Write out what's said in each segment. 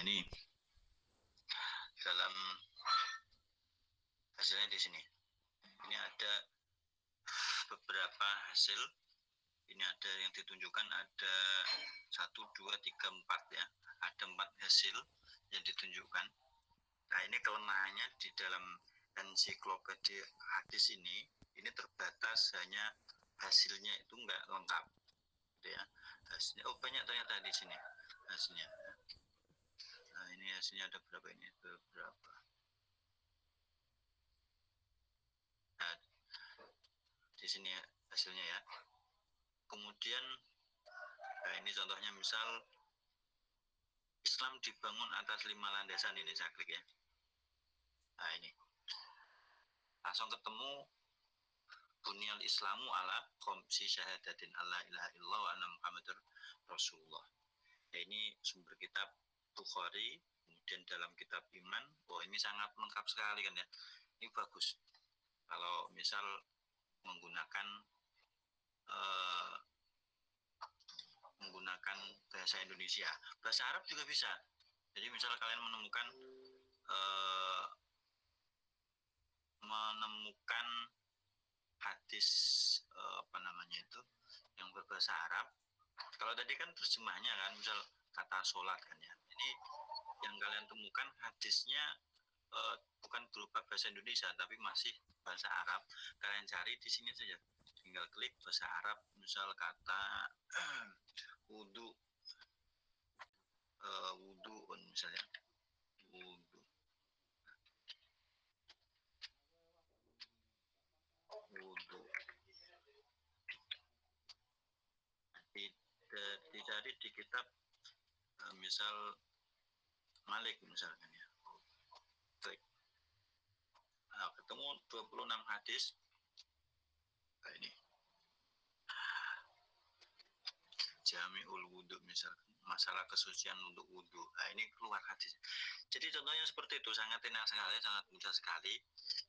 ini dalam hasilnya di sini. Ini ada beberapa hasil. Ini ada yang ditunjukkan ada 1, 2, 3, 4 ya. Ada 4 hasil yang ditunjukkan. Nah ini kelemahannya di dalam ensiklopedia hadis ini terbatas hanya hasilnya itu enggak lengkap, gitu ya. Hasilnya, oh banyak ternyata di sini hasilnya. Nah ini hasilnya ada berapa ini? Beberapa. Nah di sini hasilnya ya. Kemudian, nah ini contohnya misal Islam dibangun atas 5 landasan, ini saya klik ya. Nah ini langsung ketemu Bunyal Islamu ala khamsi syahadatin alla ilaha illallah wa anna Muhammadur Rasulullah. Nah, ini sumber kitab Bukhari, kemudian dalam kitab iman. Oh ini sangat lengkap sekali kan ya. Ini bagus. Kalau misal menggunakan bahasa Indonesia, bahasa Arab juga bisa. Jadi misal kalian menemukan hadis yang berbahasa Arab. Kalau tadi kan terjemahnya kan, misal kata sholat kan ya. Ini yang kalian temukan hadisnya bukan berupa bahasa Indonesia tapi masih bahasa Arab. Kalian cari di sini saja. Tinggal klik bahasa Arab, misal kata wudu, wuduun misalnya, wudu, wudu. Dicari di kitab misal Malik misalkan ya. Klik. Nah, ketemu 26 hadis. Nah, ini Jami'ul Wudu misalkan, masalah kesucian untuk wudu. Nah, ini keluar hadis. Jadi contohnya seperti itu, sangat enak sekali, sangat mudah sekali.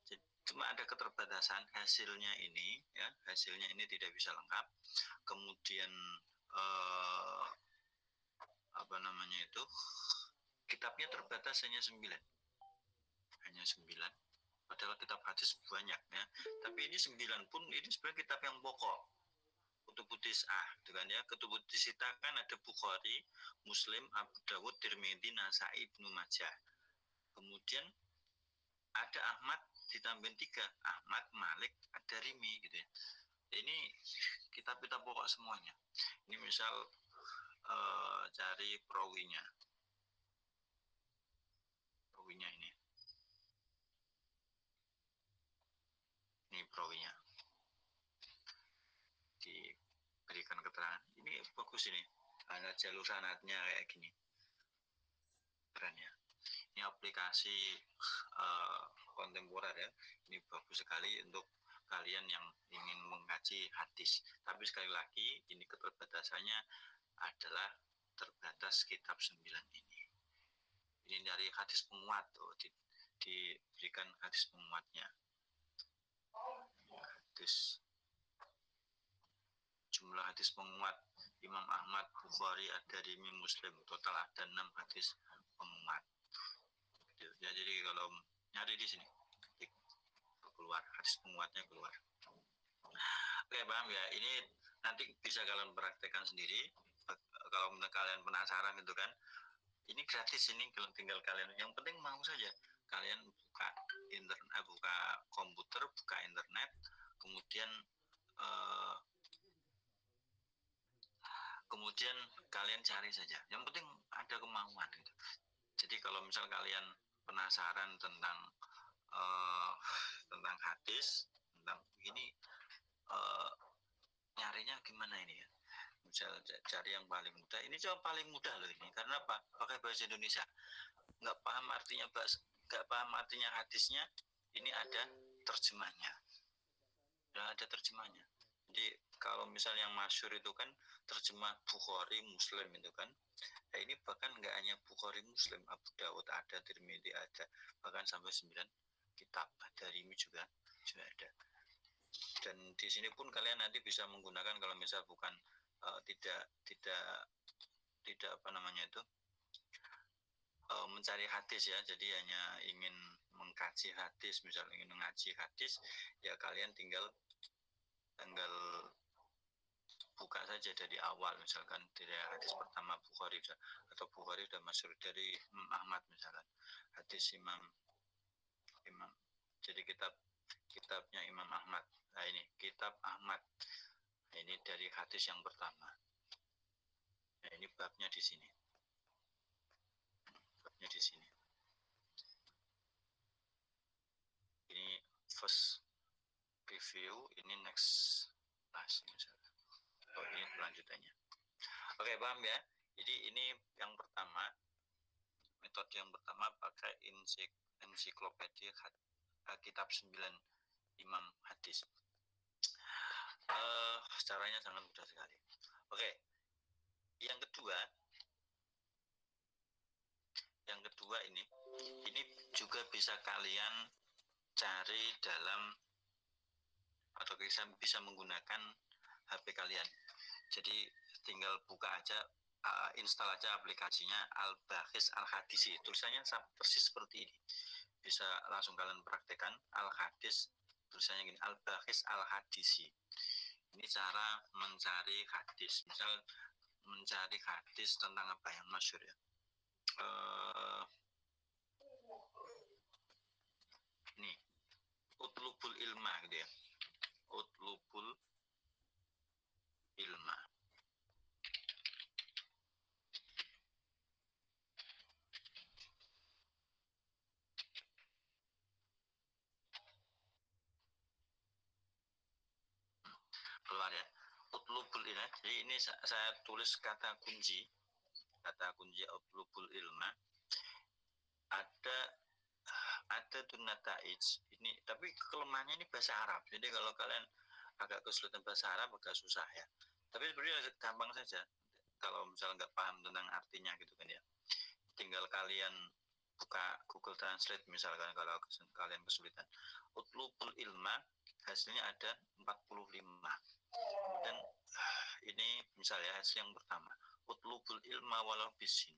Jadi, cuma ada keterbatasan hasilnya ini ya, hasilnya ini tidak bisa lengkap. Kemudian kitabnya terbatas hanya 9. Hanya 9. Padahal kitab hadis banyak ya. Tapi ini 9 pun ini sebenarnya kitab yang pokok. Kutubut Tis'ah, gitu kan ya. Kutubut Tis'ah kan ada Bukhari, Muslim, Abu Dawud, Tirmidzi, Nasai, Ibnu Majah. Kemudian ada Ahmad ditambahin 3, Ahmad, Malik, Ad-Darimi gitu ya. Ini kitab-kitab pokok semuanya. Ini misal cari perawinya. Perawinya ini. Ini perawinya. Diberikan keterangan. Ini bagus ini. Ada jalur sanadnya kayak gini. Keren ya. Ini aplikasi kontemporer ya. Ini bagus sekali untuk kalian yang ingin mengkaji hadis. Tapi sekali lagi ini keterbatasannya adalah terbatas kitab 9 ini. Ini dari hadis penguat, diberikan hadis penguatnya. Hadis, jumlah hadis penguat Imam Ahmad, Bukhari, Ad-Darimi, Muslim, total ada 6 hadis penguat. Ya, jadi kalau nyari di sini keluar hadis penguatnya keluar. Oke, paham ya. Ini nanti bisa kalian praktekkan sendiri. Kalau kalian penasaran gitu kan, ini gratis, ini tinggal kalian, yang penting mau saja kalian buka internet, buka komputer, buka internet, kemudian kalian cari saja, yang penting ada kemauan gitu. Jadi kalau misal kalian penasaran tentang hadis, tentang begini, nyarinya gimana ini ya, misal cari yang paling mudah. Ini coba paling mudah loh ini, karena apa? Pakai bahasa Indonesia. Nggak paham artinya hadisnya, ini ada terjemahnya. Ada terjemahnya. Jadi kalau misal yang masyhur itu kan terjemah Bukhari, Muslim itu kan. Nah, ini bahkan nggak hanya Bukhari, Muslim, Abu Dawud ada, Tirmidzi ada, bahkan sampai 9 kitab. Ad-Darimi juga ada. Dan di sini pun kalian nanti bisa menggunakan, kalau misal bukan tidak mencari hadis ya, jadi hanya ingin mengkaji hadis, misalnya ingin mengaji hadis, ya kalian tinggal buka saja dari awal, misalkan dari hadis pertama Bukhari, atau Bukhari sudah masyhur dari Imam Ahmad misalkan, hadis Imam, jadi kitabnya Imam Ahmad. Nah ini kitab Ahmad. Nah, ini dari hadis yang pertama. Nah ini babnya di sini. Babnya di sini. Ini first review, ini next class misalnya. Oh ini lanjutannya. Oke, paham ya? Jadi ini yang pertama, metode yang pertama pakai ensiklopedia kitab 9 Imam hadis. Caranya sangat mudah sekali. Oke, yang kedua ini juga bisa kalian cari dalam, atau bisa menggunakan HP kalian. Jadi tinggal buka aja, install aja aplikasinya Al-Bakhis Al-Hadisi. Tulisannya persis seperti ini. Bisa langsung kalian praktekkan. Al-Hadis, tulisannya gini, Al-Bakhis Al-Hadisi. Ini cara mencari hadis. Misal mencari hadis tentang apa yang masyhur ya. Ini utlubul ilma gitu ya. Utlubul ilma. Keluar ya. Utlubul ilma. Jadi ini saya tulis kata kunci utlubul ilma. Ada tunataij ini, tapi kelemahannya ini bahasa Arab. Jadi kalau kalian agak kesulitan bahasa Arab agak susah ya. Tapi sebenarnya gampang saja kalau misalnya nggak paham tentang artinya gitu kan ya. Tinggal kalian buka Google Translate misalkan kalau kalian kesulitan. Utlubul ilma, hasilnya ada 45. Dan ini misalnya hasil yang pertama. Utlubul ilma walau bisin.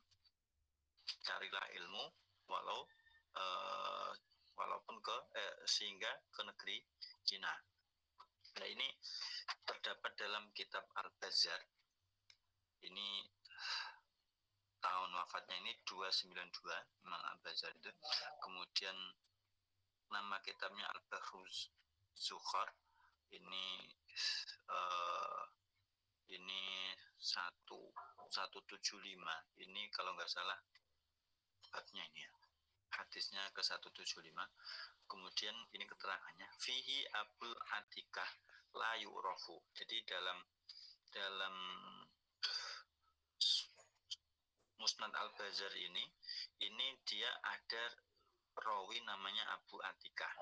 Carilah ilmu walaupun sehingga ke negeri Cina. Nah ini terdapat dalam kitab Al-Bazar. Ini tahun wafatnya ini 292 Imam Al-Bazar itu. Kemudian nama kitabnya Al-Bahruz Zukhar. Ini 175. Ini kalau nggak salah babnya ini ya. Hadisnya ke 175. Kemudian ini keterangannya fihi abul atikah la yu'rafu. Jadi dalam Musnad Al-Bazar ini dia ada perawi namanya Abu Atikah.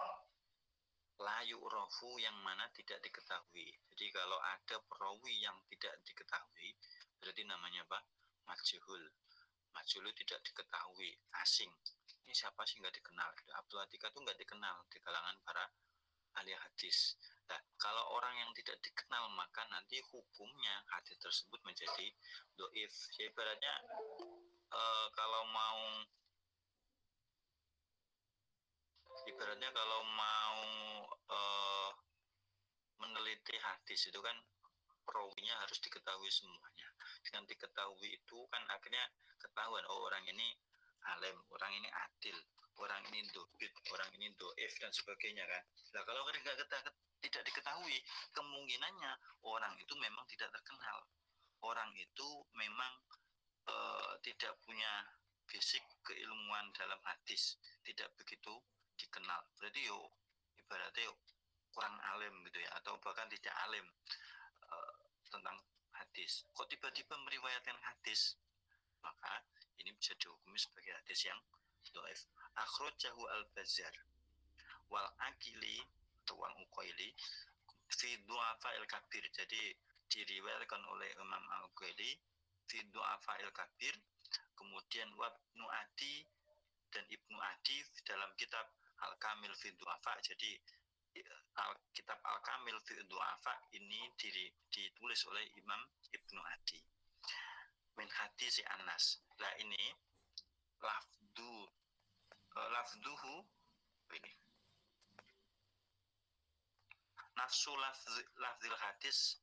La yu'rafu, yang mana tidak diketahui. Jadi kalau ada perawi yang tidak diketahui, berarti namanya apa? Majhul. Majhul tidak diketahui, asing. Ini siapa sih nggak dikenal? Abdul Atikah itu nggak dikenal di kalangan para ahli hadis. Nah, kalau orang yang tidak dikenal, maka nanti hukumnya hadis tersebut menjadi doif. Ya, ibaratnya kalau mau meneliti hadis itu kan perawinya harus diketahui semuanya. Dengan diketahui itu kan akhirnya ketahuan, oh orang ini alim, orang ini adil, orang ini dobit, orang ini doif dan sebagainya kan. Nah kalau tidak diketahui, kemungkinannya orang itu memang tidak terkenal, orang itu memang tidak punya basic keilmuan dalam hadis, tidak begitu dikenal. Berarti ibaratnya kurang alim gitu ya, atau bahkan tidak alim tentang hadis. Kok tiba-tiba meriwayatkan hadis? Maka ini bisa dihukumi sebagai hadis yang dhaif. Akhrajahu Al-Bazzar wal Aqili atau wal Uqaili fi du'afa'il kabir. Jadi diriwayatkan oleh Imam Al-Uqaili fi du'afa'il kabir. Kemudian Ibnu Adi dan Ibnu Adi dalam kitab Al-Kamil fi du'afa. Jadi kitab Al-Kamil fi du'afa ini ditulis oleh Imam Ibnu Adi min hadis Anas. Nah ini lafduhu ini nafsu lafzil hadis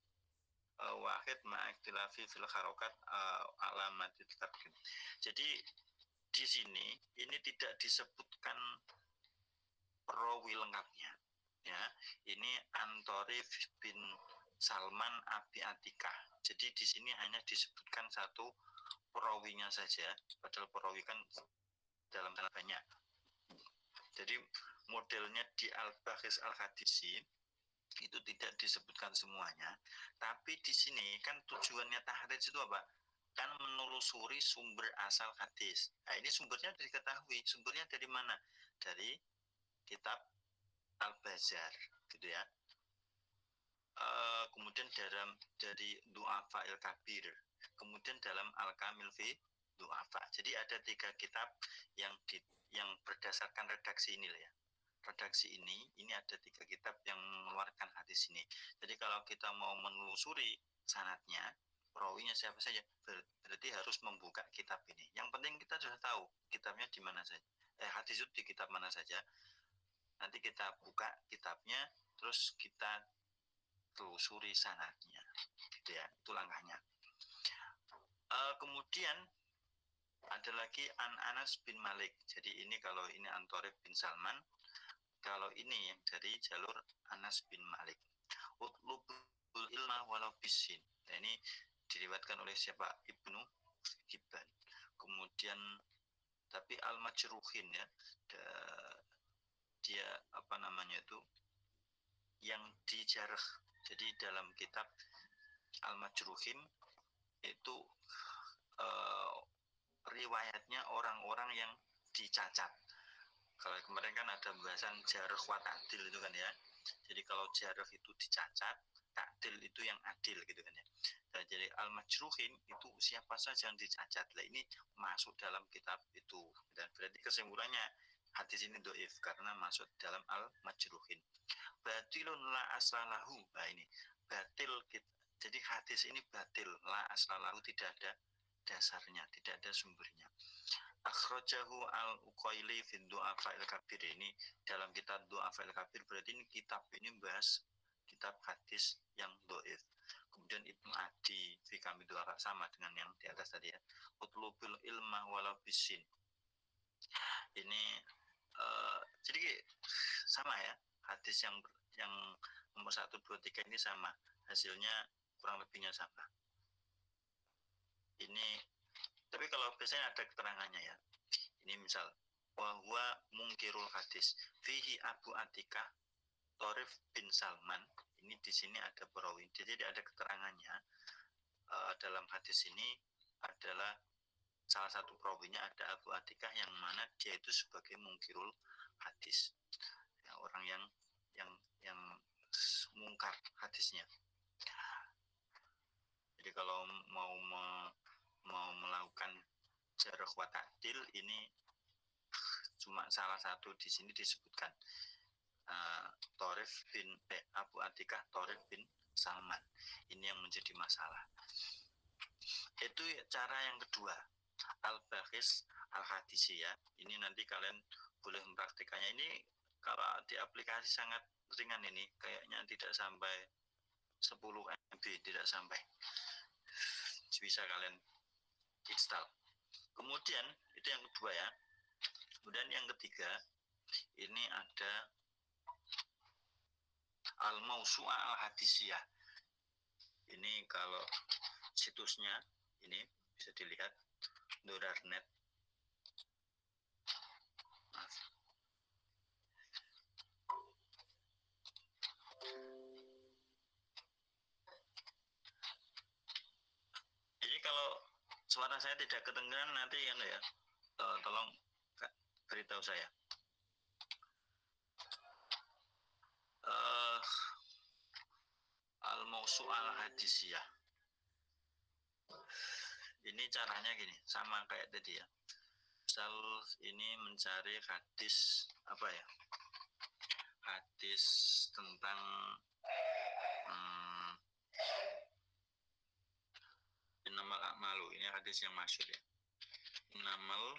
wahid ma'iktilafi fil harokat alamatil tarkim. Jadi di sini ini tidak disebutkan perawi lengkapnya ya. Ini Antorif bin Salman Abi Atikah. Jadi di sini hanya disebutkan satu perawinya saja, padahal perawi kan dalam sanad banyak. Jadi modelnya di Al-Bakhis Al-Hadisi itu tidak disebutkan semuanya, tapi di sini kan tujuannya tahrij itu apa? Kan menelusuri sumber asal hadis. Nah, ini sumbernya diketahui. Sumbernya dari mana? Dari kitab Al-Bazar, gitu ya. Kemudian dari Du'afa il-Kabir, kemudian dalam Al-Kamil fi Du'afa. Jadi ada 3 kitab yang berdasarkan redaksi ini ya. Redaksi ini ada 3 kitab yang mengeluarkan hadis ini. Jadi kalau kita mau menelusuri sanadnya, perawinya siapa saja, berarti harus membuka kitab ini. Yang penting kita sudah tahu kitabnya di mana saja. Hadis itu di kitab mana saja. Nanti kita buka kitabnya, terus kita telusuri sanadnya, gitu ya. Itu langkahnya. Kemudian ada lagi Anas bin Malik. Jadi ini kalau ini Antorib bin Salman, kalau ini yang dari jalur Anas bin Malik. Utlubul ilma walau bisin. Nah, ini diriwayatkan oleh siapa? Ibnu Hibban. Kemudian tapi al-majruhin ya, dia apa namanya itu yang dijarah. Jadi dalam kitab al-majruhin itu riwayatnya orang-orang yang dicacat. Kalau kemarin kan ada pembahasan jarh wa ta'dil itu kan ya. Jadi kalau jarh itu dicacat, ta'dil itu yang adil gitu kan ya. Dan jadi al-majruhin itu siapa saja yang dicacat. Lah ini masuk dalam kitab itu. Dan berarti kesimpulannya hadis ini doif karena masuk dalam al-majruhin. Batilun la aslalahu. Nah ini batil. Jadi hadis ini batil, la aslalahu, tidak ada dasarnya, tidak ada sumbernya. Akhrajahu al-Uqaili fi Du'afa al-Kabir. Ini dalam kitab Du'afa al-Kabir, berarti ini kitab ini membahas kitab hadis yang doif. Kemudian Ibnu Adi fi Kamil Du'afa, sama dengan yang di atas tadi ya. Utlubul ilma walau bisin. Ini jadi sama ya, hadis yang nomor 1, 2, 3 ini sama, hasilnya kurang lebihnya sama. Ini tapi kalau biasanya ada keterangannya ya. Ini misal bahwa mungkirul hadis fihi Abu Atikah Torif bin Salman. Ini di sini ada perawi. Jadi ada keterangannya dalam hadis ini adalah salah satu perawinya ada Abu Atikah yang mana dia itu sebagai mungkirul hadis. Ya, orang yang mungkar hadisnya. Jadi kalau mau melakukan jarh wa ta'dil ini cuma salah satu di sini disebutkan Torif bin Abu Atikah Torif bin Salman. Ini yang menjadi masalah. Itu cara yang kedua, Al-Bakhis Al-Hadisi ya. Ini nanti kalian boleh mempraktikannya. Ini kalau di aplikasi sangat ringan, ini kayaknya tidak sampai 10 MB, tidak sampai. Bisa kalian install. Kemudian itu yang kedua ya. Kemudian yang ketiga ini ada Al-Mawsu'ah Al-Hadisiyah. Ini kalau situsnya ini bisa dilihat Durarnet. Maaf. Jadi kalau suara saya tidak kedengaran nanti ya, tolong beritahu saya. Al-Mawsu'ah Al-Hadisiyah. Ini caranya gini, sama kayak tadi ya. Misal ini mencari hadis apa ya? Hadis tentang Innamal a'malu. Ini hadis yang masyhur ya. Innamal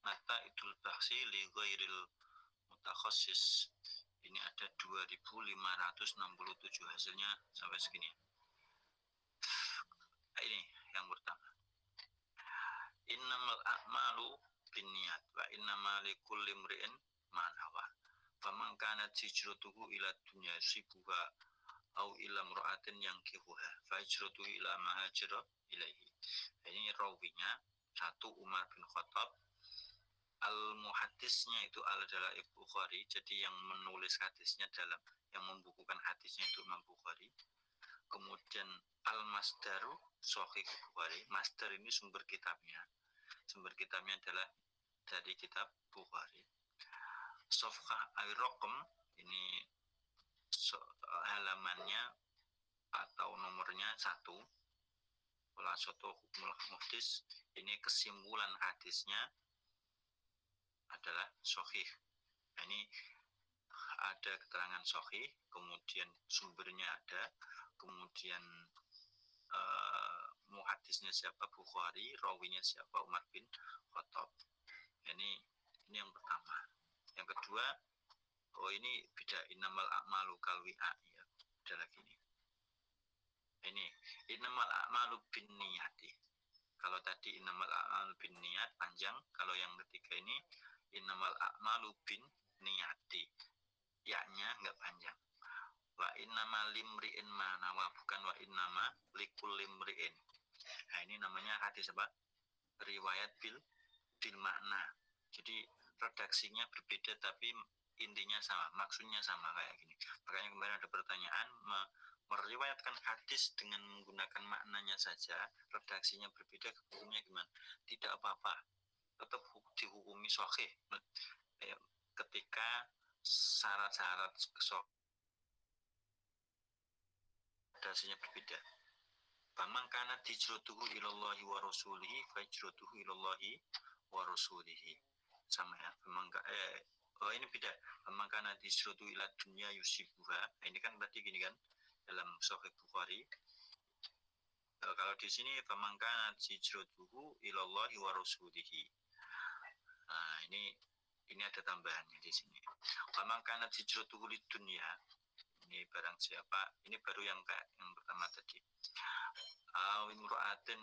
mata idul bahsi li ghairil mutakhasis. Ini ada 2567 hasilnya sampai segini. Ini yang pertama. Innamal a'malu binniyat wa innamal likulli imri'in ma nawa. Faman kanat hijratuhu ila dunya yusibuha au ila imra'atin yankihuha fa hijratuhu ila ma hajara ilaihi. Ini rawinya satu Umar bin Khattab, al-muhaddisnya itu adalah Ibnu Bukhari, jadi yang menulis hadisnya yang membukukan hadisnya itu Imam Bukhari. Kemudian al-masdaru Sahih Bukhari, masdar ini sumber kitabnya adalah dari kitab Bukhari. Safhah al-raqam ini halamannya atau nomornya 1. Khulasatul hukmul muhdis, ini kesimpulan hadisnya adalah sahih. Ini ada keterangan sahih, kemudian sumbernya ada, kemudian muhaddisnya siapa, Bukhari, rawinya siapa, Umar bin Khattab. Ini yang pertama. Yang kedua, ini beda, innamal a'malu kalwi'a, ya, ada lagi ini. Ini innamal a'malu binniyati. Kalau tadi innamal a'malu binniyat panjang, kalau yang ketiga ini innamal a'malu binniyati. Ya-nya enggak panjang. Wa innama limri'in ma nawa, bukan wa innama likulli imri'in. Nah, ini namanya hadis apa? Riwayat bil makna. Jadi redaksinya berbeda tapi intinya sama, maksudnya sama kayak gini. Makanya kemarin ada pertanyaan, meriwayatkan hadis dengan menggunakan maknanya saja, redaksinya berbeda, hukumnya gimana? Tidak apa-apa, tetap dihukumi sahih ketika syarat-syarat redaksinya berbeda. Faman kana hijratuhu ilallahi wa rasulihi fa hijratuhu ilallahi wa rasulihi. Sama ya, ini beda. Faman kana hijratuhu ila dunya yusibuha. Ini kan berarti gini kan dalam Sahih Bukhari. Kalau di sini faman kana hijratuhu ilallahi wa rasulihi. Nah, ini ada tambahannya di sini. Faman kana hijratuhu lid dunya. Ini barang siapa, ini baru yang pertama tadi. Imra'atin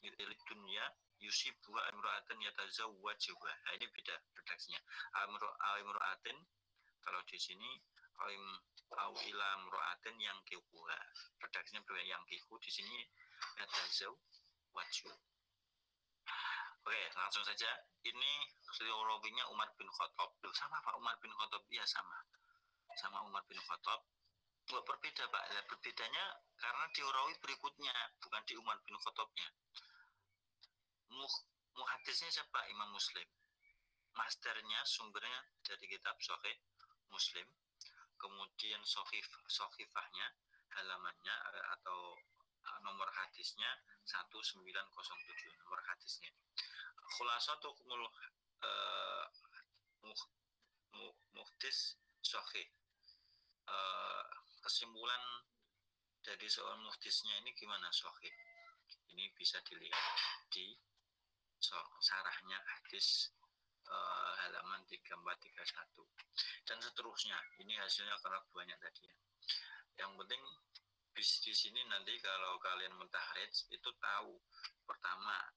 lid dunya yusibuha imra'atin yatazawwajuha. Nah, ini beda redaksinya. Imra'atin kalau di sini au ila imra'atin yang kihuha. Redaksinya berbeda, yang kihu di sini yatazawwaju. Oke, langsung saja. Ini rawinya Umar bin Khattab. Loh, sama Pak Umar bin Khattab? Iya, sama Umar bin Khattab. Nggak berbeda Pak, berbedanya karena di rawi berikutnya, bukan di Umar bin Khattabnya. Muhaddisnya siapa? Imam Muslim. Masdarnya, sumbernya dari kitab Sahih Muslim. Kemudian sahifahnya, halamannya atau nomor hadisnya 1907, nomor hadisnya. Khulasatul hukmul muhdis sahih. Kesimpulan dari soal muhdisnya ini gimana sahih? Ini bisa dilihat di sarahnya hadis halaman 3431 dan seterusnya. Ini hasilnya karena banyak tadi ya. Yang penting di sini nanti kalau kalian mentahrid itu tahu, pertama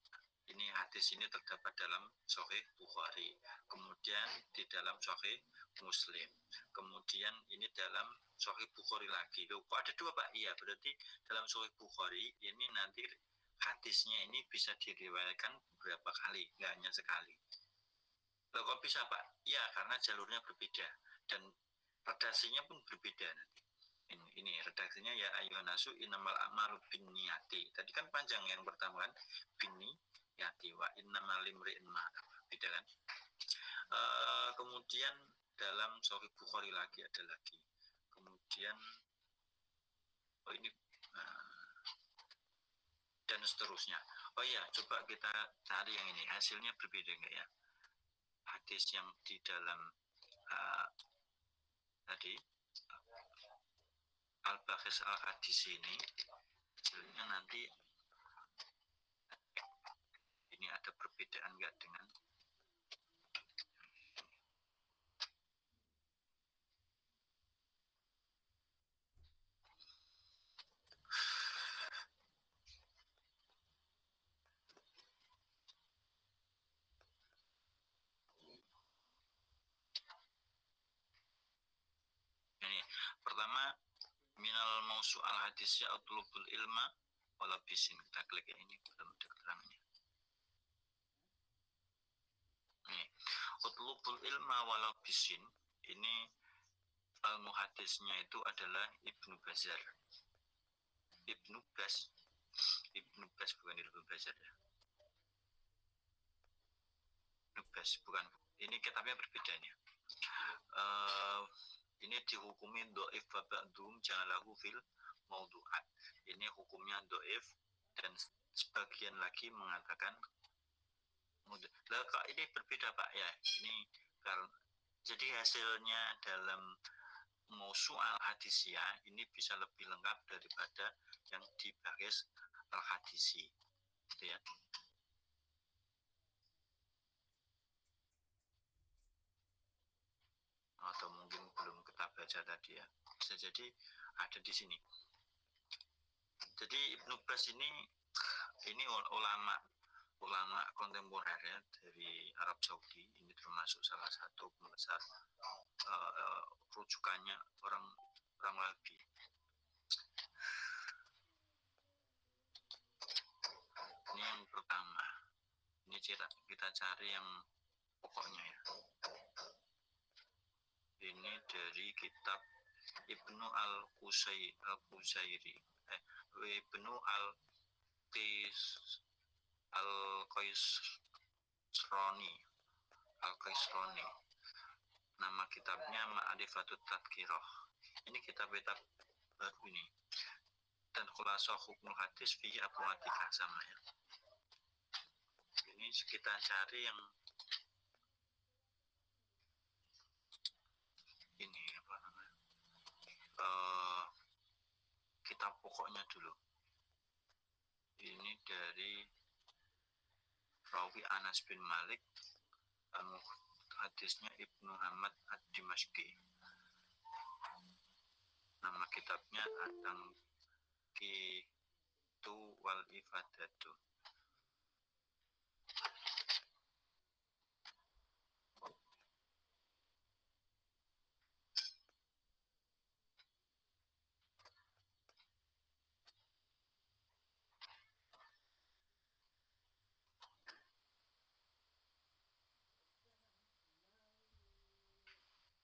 ini hadis ini terdapat dalam Sahih Bukhari, kemudian di dalam Sahih Muslim, kemudian ini dalam Sahih Bukhari lagi. Loh, kok ada dua Pak? Iya, berarti dalam Sahih Bukhari ini nanti hadisnya ini bisa diriwayatkan beberapa kali, nggak hanya sekali. Loh, kok bisa Pak? Ya, karena jalurnya berbeda dan redaksinya pun berbeda nanti. Ini redaksinya ya ayyuhan nasu innamal a'malu binniyati. Tadi kan panjang yang pertama kan binniyati wa innamal limri'in ma nawa. Beda kan? Kemudian dalam Sahih Bukhari lagi ada lagi. Kemudian ini dan seterusnya. Oh iya, coba kita cari yang ini. Hasilnya berbeda enggak ya? Hadis yang di dalam tadi Al-Bakhis Al-Hadis ini hasilnya nanti ini ada berbeda. perbedaan nggak dengan ini? Pertama, minal mausu al hadisya utlubul ilma wala bisin. Kita klik ya, ini belum ada keterangannya. Nih, utlubul ilma wala bisin ini al-muhadisnya itu adalah Ibnu Bazar. Ibnu Bas bukan Ibnu Bazar ya. Ibnu Bas bukan. Ini kitabnya berbeda nih. Ini dihukumi do'if wa ba'dhum ja'alahu fil maudu'at. Ini hukumnya do'if dan sebagian lagi mengatakan lah kok ini berbeda Pak ya. Ini karena jadi hasilnya dalam mausu'al hadisiyah ini bisa lebih lengkap daripada yang di baris al-hadisi. Gitu ya. Atau mungkin belum kita baca tadi ya. Bisa jadi ada di sini. Jadi Ibnu Bas ini ulama kontemporer ya dari Arab Saudi. Ini termasuk salah satu pembesar rujukannya orang Wahabi. Ini yang pertama. Ini kita cari yang pokoknya ya. Ini dari kitab Ibnu al-Qusairi. Ibnu al-Qaisroni. Nama kitabnya Ma'rifatut Tadhkirah. Ini kitab baru ini. Dan khulasah hukmul hadis fi Abu Atikah sama ya. Ini kita cari yang ini apa namanya? Kitab pokoknya dulu. Ini dari Rawi Anas bin Malik, hadisnya Ibnu Hamad ad-Dimashqi. Nama kitabnya At-Tanqitu wal Ifadatu.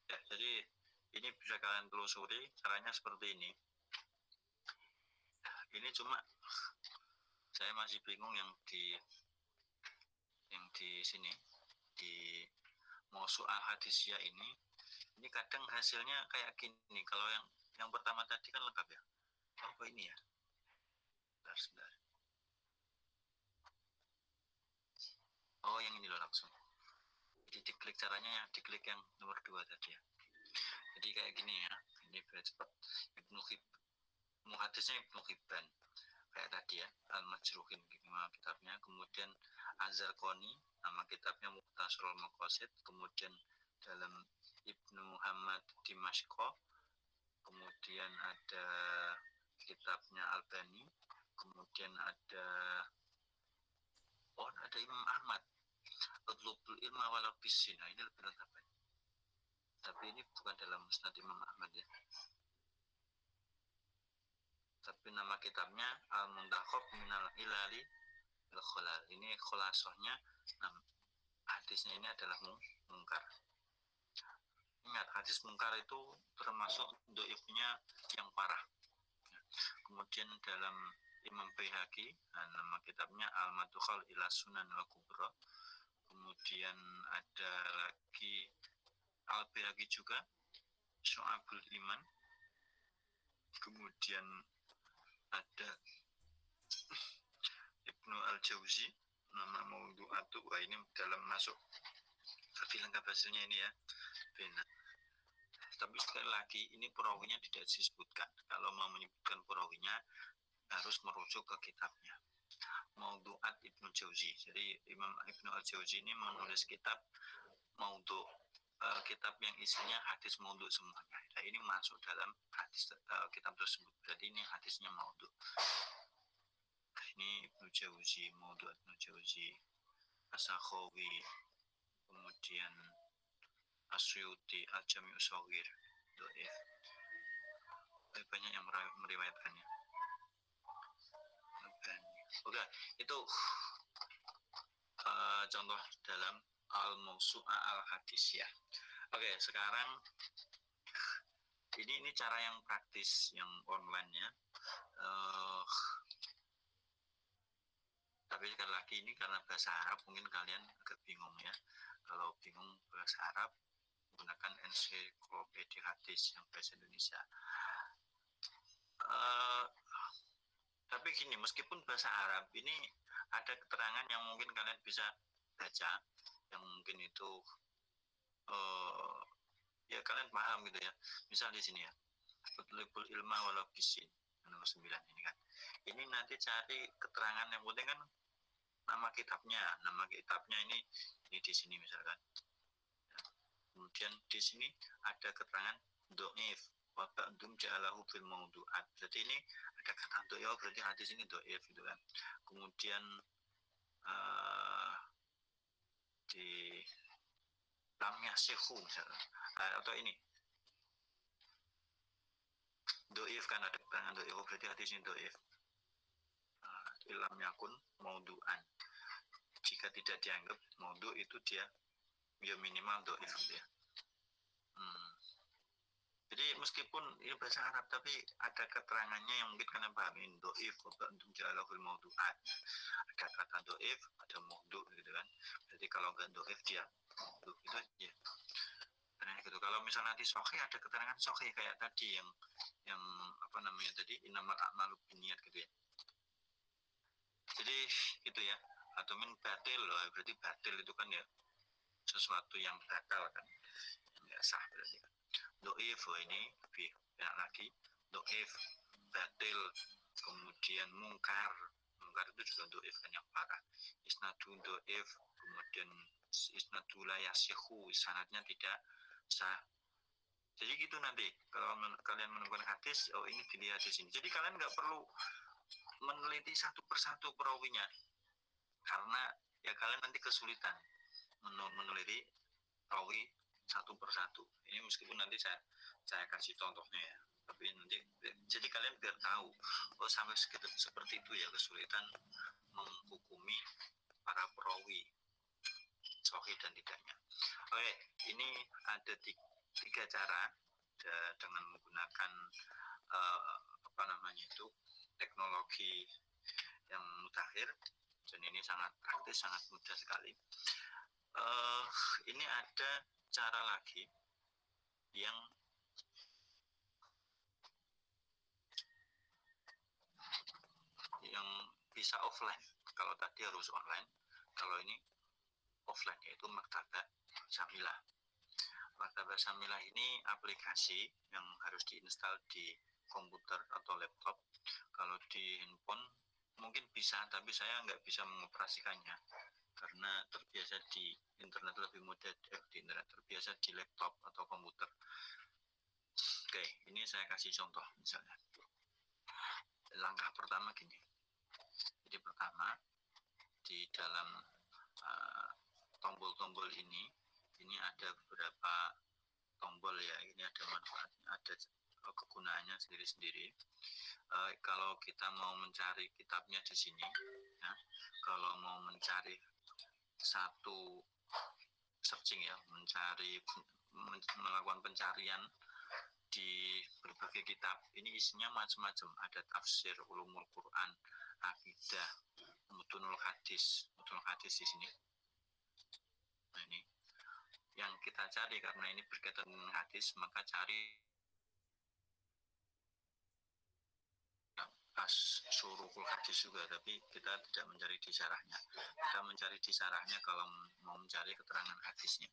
Ya, jadi ini bisa kalian telusuri, caranya seperti ini. Ini cuma saya masih bingung yang di sini di mausu'al hadisiyah ini kadang hasilnya kayak gini. Kalau yang pertama tadi kan lengkap ya. Oh ini ya. Sebentar. Oh yang ini loh langsung. Jadi diklik caranya ya, diklik yang nomor 2 tadi ya. Jadi kayak gini ya. Ini biar cepat. Muhadisnya Ibnu Hibban. Kayak tadi ya, Al-Majruhin nama kitabnya. Kemudian Az-Zarqani, nama kitabnya Mukhtasarul Maqasid. Kemudian dalam Ibnu Hamad Dimashqa. Kemudian ada kitabnya Albani. Kemudian ada Imam Ahmad. Utlubul ilma walau bisin. Nah, ini lebih lengkap. Tapi ini bukan dalam Musnad Imam Ahmad ya. Tapi nama kitabnya Al-Muntakhab Minal Ilali Al-Kholal. Ini khulasohnya, hadisnya ini adalah mungkar. Ingat, hadis mungkar itu termasuk doifnya yang parah. Kemudian dalam Imam Baihaqi, nama kitabnya Al-Madkhal ila Sunan wa Kubra. Kemudian ada lagi Al-Baihaqi juga, Syu'abul Iman. Kemudian ada Ibnu Al-Jauzi, nama Maudu'atu. Wah, ini dalam masuk lebih lengkap hasilnya ini ya. Benar. Tapi sekali lagi ini perawinya tidak disebutkan. Kalau mau menyebutkan perawinya harus merujuk ke kitabnya. Maudhu'at Ibnu Jauzi. Jadi Imam Ibnu Al-Jauzi ini menulis kitab maudhu', kitab yang isinya hadis maudhu' semuanya. Nah, ini masuk dalam hadis kitab tersebut. Berarti ini hadisnya maudhu'. Ini Ibnu Jauzi, Maudhu' Ibnu Jauzi, As-Sakhawi, kemudian Asyuti, Al-Jami'us Shaghir, dhaif. Banyak yang meriwayatkannya. Oke, itu contoh dalam Al-Mawsu'ah Al-Hadisiyah. Oke, sekarang ini cara yang praktis, yang online ya. Tapi sekali lagi ini karena bahasa Arab mungkin kalian agak bingung ya. Kalau bingung bahasa Arab, gunakan ensiklopedia hadis yang bahasa Indonesia. Tapi gini, meskipun bahasa Arab ini ada keterangan yang mungkin kalian bisa baca, yang mungkin itu ya kalian paham gitu ya. Misal di sini ya, Utlubul ilma walau bisin, nomor 9 ini kan. Ini nanti cari keterangan yang penting kan nama kitabnya ini di sini misalkan. Kemudian di sini ada keterangan dhaif wa ba'dum ja'alahu fil maudhu'at. Berarti ini ada kata dhaif, berarti hadis ini dhaif gitu kan. Kemudian di lam yasihu misalkan. Atau ini dhaif kan, ada keterangan dhaif, berarti hadis ini dhaif. Ilam yakun maudhu'an. Jika tidak dianggap maudhu' itu dia ya minimal dhaif gitu ya. Jadi meskipun ini bahasa Arab tapi ada keterangannya yang mungkin kalian pahamin, dhaif untuk jalahul maudhu'at. Ada kata dhaif, ada maudhu' gitu kan. Jadi kalau enggak dhaif dia maudhu' itu aja. Karena gitu. Kalau misalnya nanti sahih ada keterangan sahih kayak tadi yang apa namanya tadi, innamal a'malu binniyat gitu ya. Jadi gitu ya. Atau min batil loh, berarti batil itu kan ya sesuatu yang batal kan, yang nggak sah berarti kan. Dhaif ini lebih banyak lagi, dhaif, batil, kemudian mungkar itu juga dhaif kan yang parah. Isnadu dhaif, kemudian isnadu la yasihu, sanadnya tidak sah. Jadi gitu nanti kalau kalian menemukan hadis, oh ini dilihat di sini. Jadi kalian nggak perlu meneliti satu persatu perawinya, karena ya kalian nanti kesulitan meneliti rawi satu persatu. Ini meskipun nanti saya kasih contohnya ya, tapi nanti jadi kalian biar tahu, oh sampai seperti itu ya kesulitan menghukumi para perawi sahih dan tidaknya. Oke, ini ada tiga cara dengan menggunakan apa namanya itu teknologi yang mutakhir, dan ini sangat praktis, sangat mudah sekali. Ini ada cara lagi yang bisa offline. Kalau tadi harus online, kalau ini offline, yaitu Maktabah Syamilah. Maktabah Syamilah ini aplikasi yang harus diinstal di komputer atau laptop. Kalau di handphone mungkin bisa, tapi saya nggak bisa mengoperasikannya karena terbiasa di internet, lebih mudah di internet, terbiasa di laptop atau komputer. Oke, ini saya kasih contoh misalnya. Langkah pertama gini. Jadi pertama, di dalam tombol-tombol ini ada beberapa tombol ya. Ini ada manfaatnya, ada kegunaannya sendiri-sendiri. Kalau kita mau mencari kitabnya di sini, ya, kalau mau mencari satu searching ya, melakukan pencarian di berbagai kitab, ini isinya macam-macam. Ada tafsir, ulumul Quran, akidah, mutunul hadis di sini. Nah ini yang kita cari, karena ini berkaitan dengan hadis, maka cari suruhul hadis juga, tapi kita tidak mencari di syarahnya. Kita mencari di syarahnya kalau mau mencari keterangan hadisnya,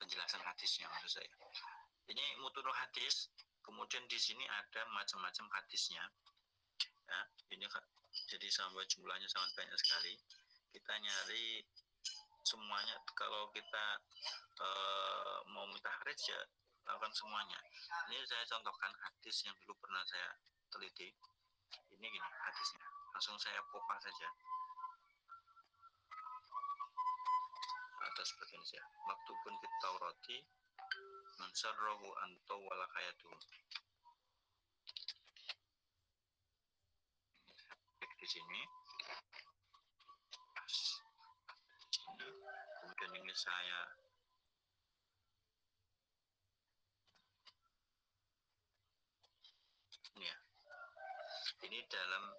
penjelasan hadisnya maksud saya. Ini mutunul hadis, kemudian di sini ada macam-macam hadisnya. ya. Ini jadi sampai jumlahnya sangat banyak sekali. Kita nyari semuanya. Kalau kita mau mentahrij ya lakukan semuanya. Ini saya contohkan hadis yang dulu pernah saya teliti. Ini gini hadisnya. Langsung saya kopas saja. Atas bagian saya. Maktubun fit Taurati man sarrahu an tawwala hayatuhu. Di sini. Kemudian ini saya ini ya. Ini dalam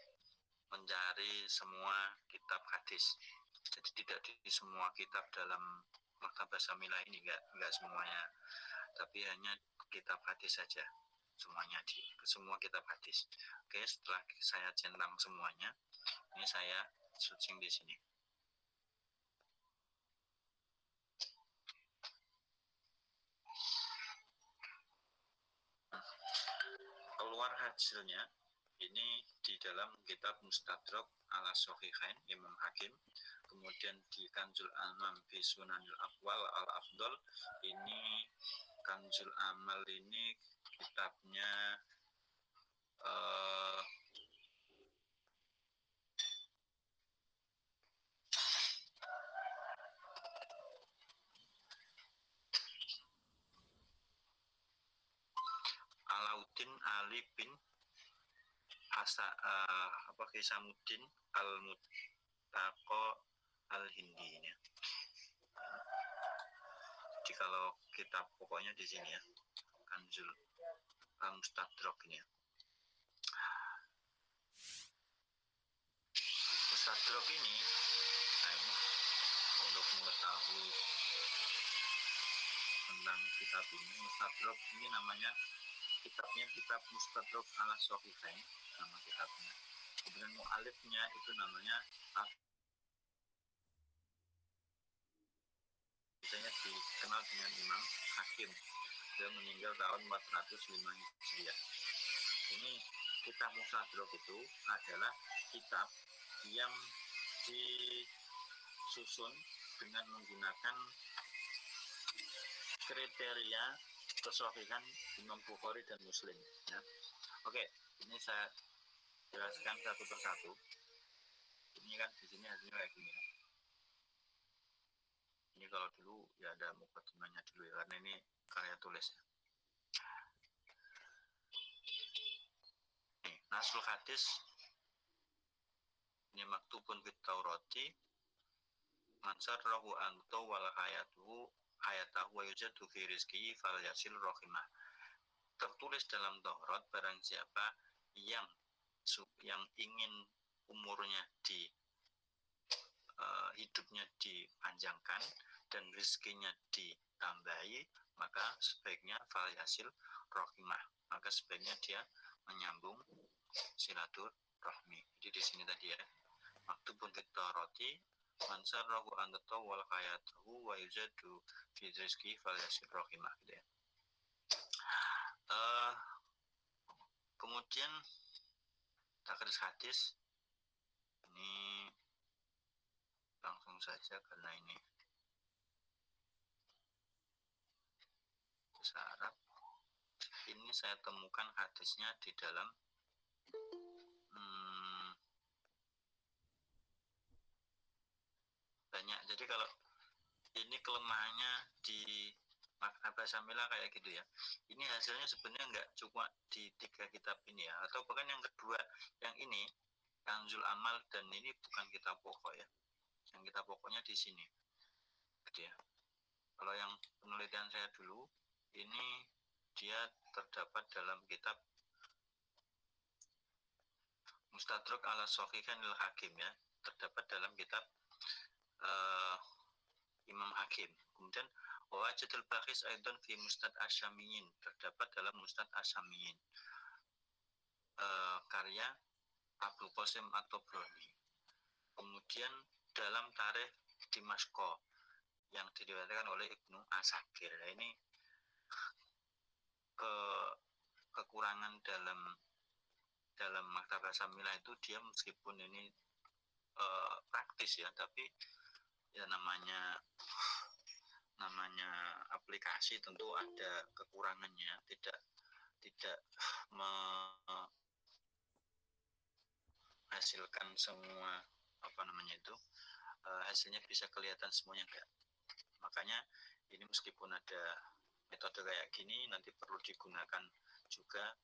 mencari semua kitab hadis. Jadi tidak di semua kitab dalam Maktabah Syamilah ini enggak semuanya, tapi hanya kitab hadis saja. Semuanya di semua kitab hadis. Oke, setelah saya centang semuanya, ini saya searching di sini. Keluar hasilnya ini di dalam kitab Mustadrak ala Shahihain Imam Hakim, kemudian di Kanzul Amal fi Sunanil Aqwal al Afdal. Ini Kanzul Amal ini kitabnya Alauddin Ali bin Hisamuddin Al-Muttaqo Al-Hindi ini. Jadi kalau kitab pokoknya di sini ya, Kanzul Mustadrak ini ya. Mustadrak ini, nah ini untuk mengetahui tentang kitab ini, Mustadrak ini namanya kitabnya kitab Mustadrak ala Shahihain, nama kitabnya. Kemudian mu'alifnya itu namanya biasanya dikenal dengan Imam Hakim. Dia meninggal tahun 405 Hijriah. Ini kitab Mustadrak itu adalah kitab yang disusun dengan menggunakan kriteria kesahihan Imam Bukhari dan Muslim ya. Oke, ini saya jelaskan satu persatu. Ini kan di sini hasilnya kayak gini. Ini kalau dulu ya ada mukadimahnya dulu ya, karena ini karya tulis ya. Nih, nasul hadis ini maktubun fit Taurati man sarrahu an tawwala hayatahu wa yujadu fi rizqihi fal yasil rahimah. Tertulis dalam Taurat, barang siapa yang ingin umurnya hidupnya dipanjangkan dan rezekinya ditambahi, maka sebaiknya fal yasil rahimah, maka sebaiknya dia menyambung silaturahmi. Jadi di sini tadi ya, maktubun fit Taurati man sarrahu an tatawwal hayatahu wa yuzadu fi rizqihi fal yasil rahimah gitu ya. Kemudian takris hadis ini langsung saja karena ini bahasa Arab. Ini saya temukan hadisnya di dalam banyak. Jadi kalau ini kelemahannya di Maktabah Syamilah kayak gitu ya. Ini hasilnya sebenarnya nggak cuma di 3 kitab ini ya, atau bahkan yang kedua, yang ini Kanzul Amal, dan ini bukan kitab pokok ya. Yang kitab pokoknya di sini. Gitu ya. Kalau yang penelitian saya dulu, ini dia terdapat dalam kitab Mustadrak ala Shahihainil Hakim ya, terdapat dalam kitab Imam Hakim. Kemudian Wajadul Bakhis Aidan fi Mustad Asyamiyin, terdapat dalam Mustad Asyamiyin, karya Abdul Qasim At-Tabrani. Kemudian dalam Tarikh Dimashq yang diriwayatkan oleh Ibnu Asakir. Nah, ini kekurangan dalam dalam Maktabah Samilah itu dia meskipun ini praktis ya, tapi ya namanya aplikasi tentu ada kekurangannya, tidak menghasilkan semua hasilnya bisa kelihatan semuanya enggak. Makanya ini meskipun ada metode kayak gini, nanti perlu digunakan juga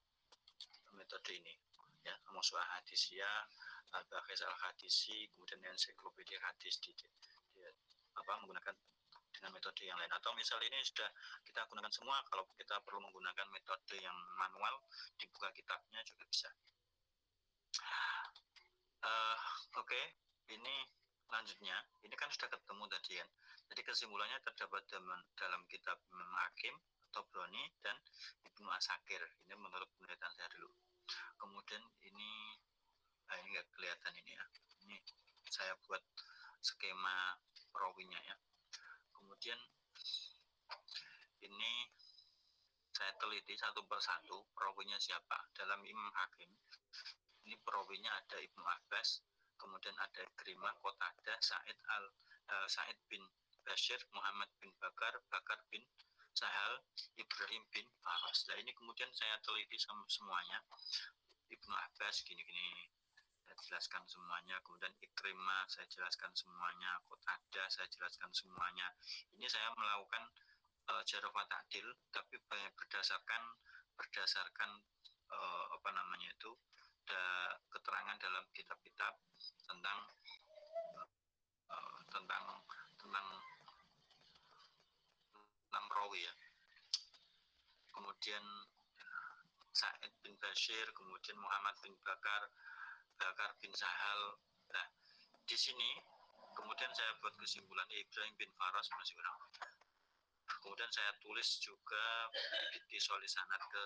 metode ini ya, Musuah Hadisiyah, Al-Bahis Al-Hadisi, kemudian ensiklopedia hadis menggunakan dengan metode yang lain. Atau misal ini sudah kita gunakan semua, kalau kita perlu menggunakan metode yang manual, dibuka kitabnya juga bisa. Oke, ini lanjutnya, ini kan sudah ketemu tadi kan. Jadi kesimpulannya terdapat dalam kitab Imam Hakim atau Broni dan Ibnu Asakir. Ini menurut penelitian saya dulu. Kemudian ini nggak kelihatan ini ya. Ini saya buat skema perawinya ya. Kemudian ini saya teliti satu persatu perawinya siapa. Dalam Imam Hakim ini perawinya ada Ibnu Abbas, kemudian ada Ikrimah, Qatadah, Sa'id bin Bashir, Muhammad bin Bakar bin Sahal, Ibrahim bin Faras. Nah ini kemudian saya teliti semuanya. Ibnu Abbas gini-gini saya jelaskan semuanya, kemudian Ikrimah saya jelaskan semuanya, Qatadah saya jelaskan semuanya. Ini saya melakukan jarh wa ta'dil, tapi berdasarkan keterangan dalam kitab-kitab tentang rawi ya. Kemudian Sa'id bin Bashir, kemudian Muhammad bin Bakar bin Sahal. Nah, di sini kemudian saya buat kesimpulan Ibrahim bin Faras masih kurang. Kemudian saya tulis juga di sanad ke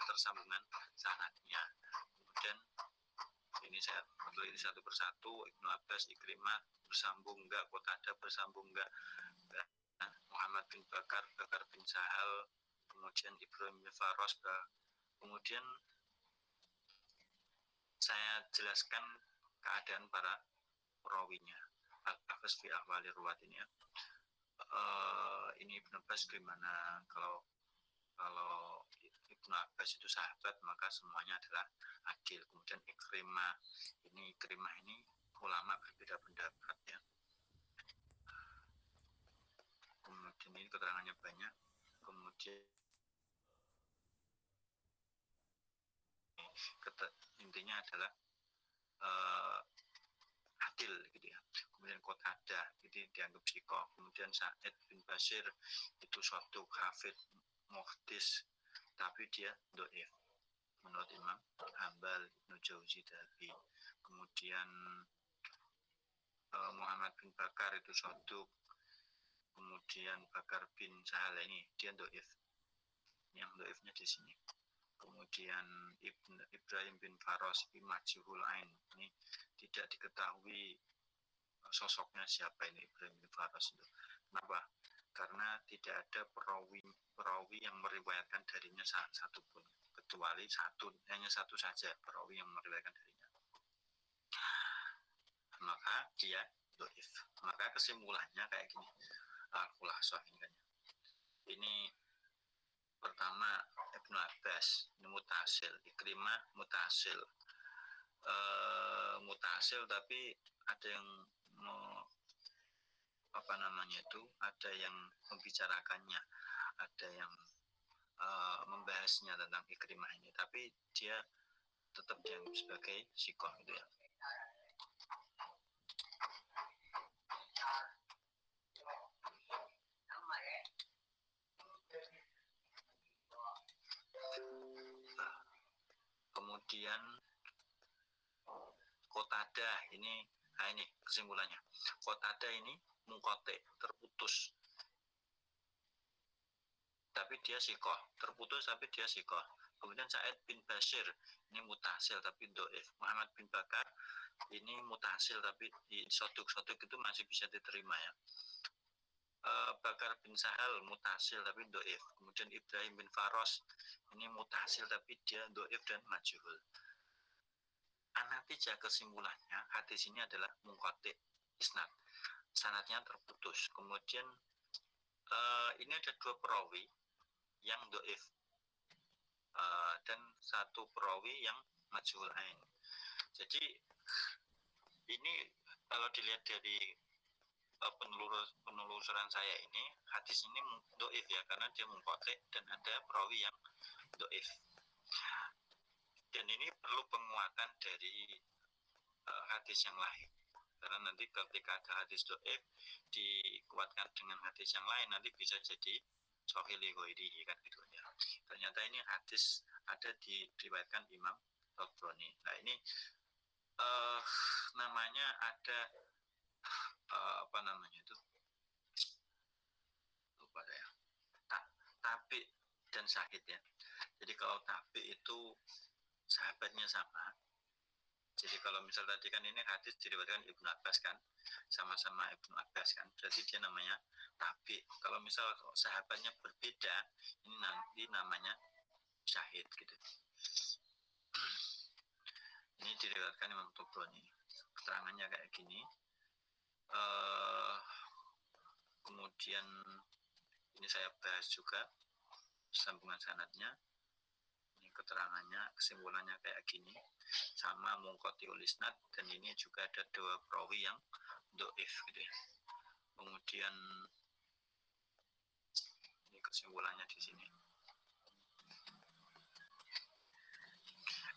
tersambungan sanadnya. Kemudian ini saya tulis satu persatu, Ibnu Abbas, Ikrimah bersambung enggak, Qatadah bersambung enggak, Muhammad bin Bakar bin Sahal, kemudian Ibrahim bin Faras, kemudian saya jelaskan keadaan para perawinya, Al-Hafiz fi Ahwali Ruwat ini ya. Ini Ibnu Abbas gimana, kalau Ibnu Abbas itu sahabat maka semuanya adalah adil. Kemudian Ikrimah ini ulama berbeda pendapat ya. Kemudian ini keterangannya banyak. Kemudian intinya adalah adil gitu ya. Kemudian Qatadah jadi dianggap sikoh. Kemudian Sa'id bin Bashir itu suatu hafid muhdis, tapi dia doif menurut Imam Hambal, Ibnu Jauzi Dahabi. Kemudian Muhammad bin Bakar itu suatu, kemudian Bakar bin Sahal ini dia doif, yang doifnya di sini. Kemudian Ibrahim bin Faras bin Majhul Ain, ini tidak diketahui sosoknya siapa ini Ibrahim bin Faras itu. Kenapa? Karena tidak ada perawi yang meriwayatkan darinya satu pun, kecuali hanya satu saja perawi yang meriwayatkan darinya. Maka dia doif. Maka kesimpulannya kayak gini. Khulasoh ini kan. Ini pertama Ibnu Abbas ini mutasil, Ikrimah mutasil. Mutasil tapi ada yang ada yang membicarakannya, ada yang membahasnya tentang Ikrimah ini, tapi dia tetap dianggap sebagai sikoh gitu ya. Kemudian Qatadah ini kesimpulannya. Qatadah ini munqati, terputus. Tapi dia sikoh, terputus tapi dia sikoh. Kemudian Sa'id bin Bashir ini mutasil tapi doif. Muhammad bin Bakar ini mutasil tapi di sotuk itu masih bisa diterima ya. Bakar bin Sahal mutasil tapi doif. Kemudian Ibrahim bin Faras ini mutasil tapi dia doif dan majhul. natijah kesimpulannya hadis ini adalah munqati isnad, sanadnya terputus. Kemudian ini ada dua perawi yang doif dan satu perawi yang majhul ain. Jadi ini kalau dilihat dari penelusuran saya ini, hadis ini doif ya, karena dia munqati dan ada perawi yang doif. Dan ini perlu penguatan dari hadis yang lain, karena nanti ketika ada hadis doif dikuatkan dengan hadis yang lain, nanti bisa jadi sahih li ghairihi kan gitu ya. Ternyata ini hadis ada diriwayatkan Imam Tabrani. Nah ini namanya ada apa namanya itu, lupa saya, tabi dan syahid ya. Jadi kalau tabi itu sahabatnya sama. Jadi kalau misal tadi kan ini hadis diriwayatkan Ibnu Abbas kan, sama-sama Ibnu Abbas kan, berarti dia namanya tabi. Kalau misal sahabatnya berbeda, ini nanti namanya syahid gitu. Ini diriwayatkan Imam Tabrani. Keterangannya kayak gini. Kemudian ini saya bahas juga sambungan sanadnya. Ini keterangannya, kesimpulannya kayak gini, sama munqatiul isnad, dan ini juga ada dua perawi yang doif gitu ya. Kemudian ini kesimpulannya di sini.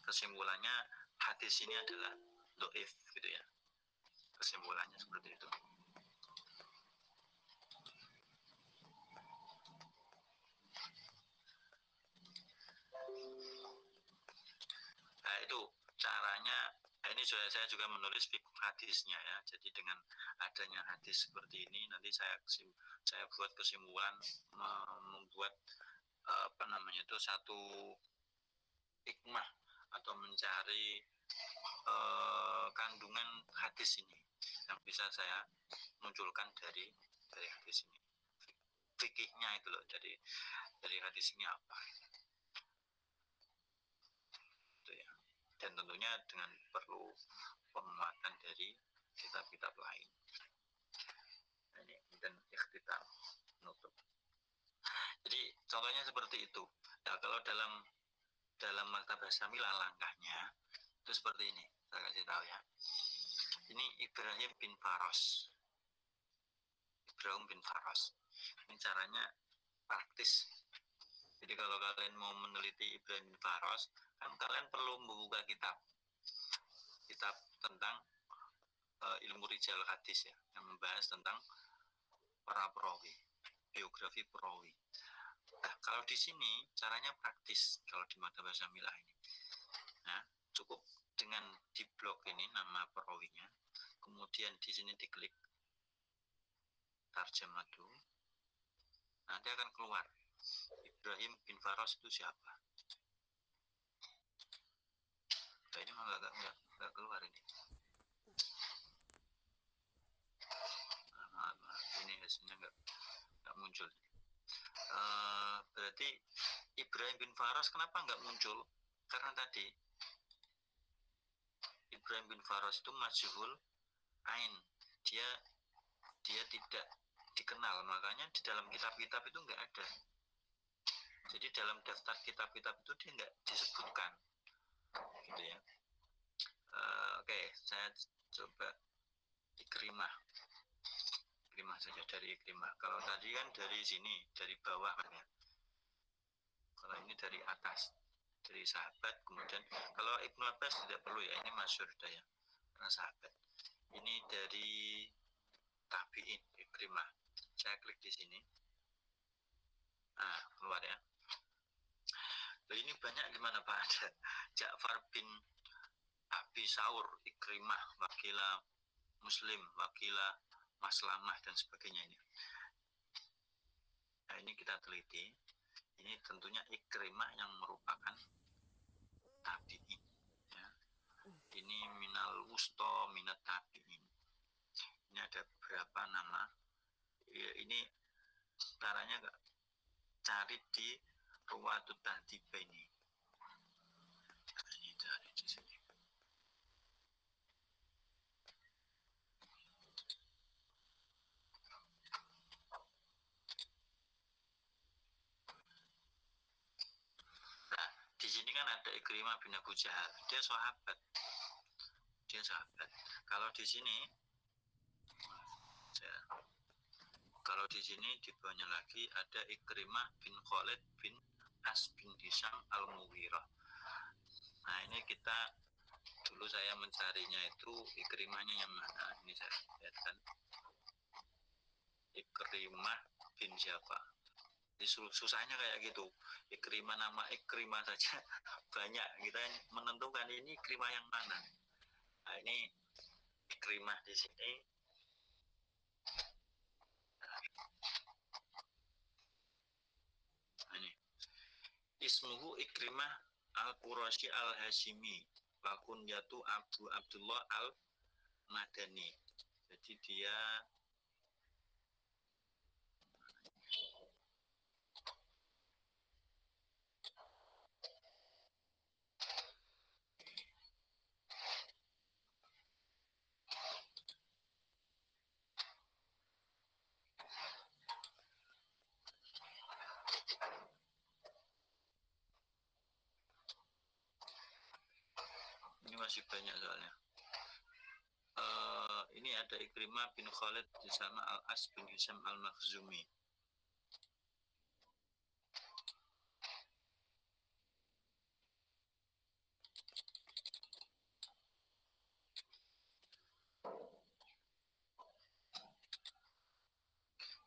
Kesimpulannya hadis ini adalah doif gitu ya. Kesimpulannya seperti itu. Nah itu caranya. Ini saya juga menulis fiqh hadisnya ya. Jadi dengan adanya hadis seperti ini, nanti saya buat kesimpulan, membuat apa namanya itu, satu hikmah atau mencari kandungan hadis ini yang bisa saya munculkan dari hadis ini. Fikihnya itu loh, dari hadis ini apa? Itu ya. Dan tentunya dengan perlu penguatan dari kitab-kitab lain. Ini dan ikhtitam menutup. Jadi contohnya seperti itu. Nah, kalau dalam Maktabah Syamilah langkahnya itu seperti ini. Saya kasih tahu ya. Ini Ibrahim bin Faros. Ini caranya praktis. Jadi kalau kalian mau meneliti Ibrahim bin Faros, kan kalian perlu membuka kitab tentang ilmu rijal hadis ya, yang membahas tentang para perawi, biografi perawi. Nah, kalau di sini caranya praktis kalau di Maktabah Syamilah ini. Nah, cukup dengan di blok ini nama perawinya, kemudian di sini diklik tarjamatu, nanti akan keluar Ibrahim bin Faros itu siapa. Nah, ini mah nggak keluar ini. Ini hasilnya nggak muncul. Berarti Ibrahim bin Faros kenapa nggak muncul? Karena tadi Ibrahim bin Faros itu majhul ain, dia tidak dikenal, makanya di dalam kitab-kitab itu nggak ada. Jadi dalam daftar kitab-kitab itu dia nggak disebutkan, gitu ya. Oke, saya coba Ikrimah saja, dari Ikrimah. Kalau tadi kan dari sini, dari bawah kan ya. Kalau ini dari atas, dari sahabat. Kemudian kalau Ibnu Abbas tidak perlu ya, ini masyhur sudah ya, karena sahabat. Ini dari tabi'in, Ikrimah. Saya klik di sini. Nah, keluar ya. Loh, ini banyak di mana Pak? Ada Ja'far bin Abi Saur, Ikrimah, Wakila Muslim, Wakila Maslamah, dan sebagainya ini. Nah, ini kita teliti. Ini tentunya Ikrimah yang merupakan tabi'in. Ya. Ini minal wusto minat tabi'in. Ini ada beberapa nama. Ya, ini caranya nggak cari di Ruwatut Tahdib ini. Ini cari di sini. ada Ikrimah bin Abu Jahal, dia sahabat. Kalau di sini di bawahnya lagi ada Ikrimah bin Khalid bin As bin Hisham Al-Mughirah. Nah, ini kita dulu saya mencarinya itu Ikrimahnya yang mana? Ini saya lihatkan. Ikrimah bin siapa? Susahnya kayak gitu. Ikrimah, nama Ikrimah saja banyak. Kita menentukan ini Ikrimah yang mana. Nah, ini Ikrimah di sini. Nah, ini ismuhu Ikrimah Al-Qurashi Al-Hashimi wa kunyatu Abu Abdullah Al-Madani. Jadi dia ini masih banyak soalnya. Ini ada Ikrimah bin Khalid bersama Al-As bin Hisham Al-Makhzumi.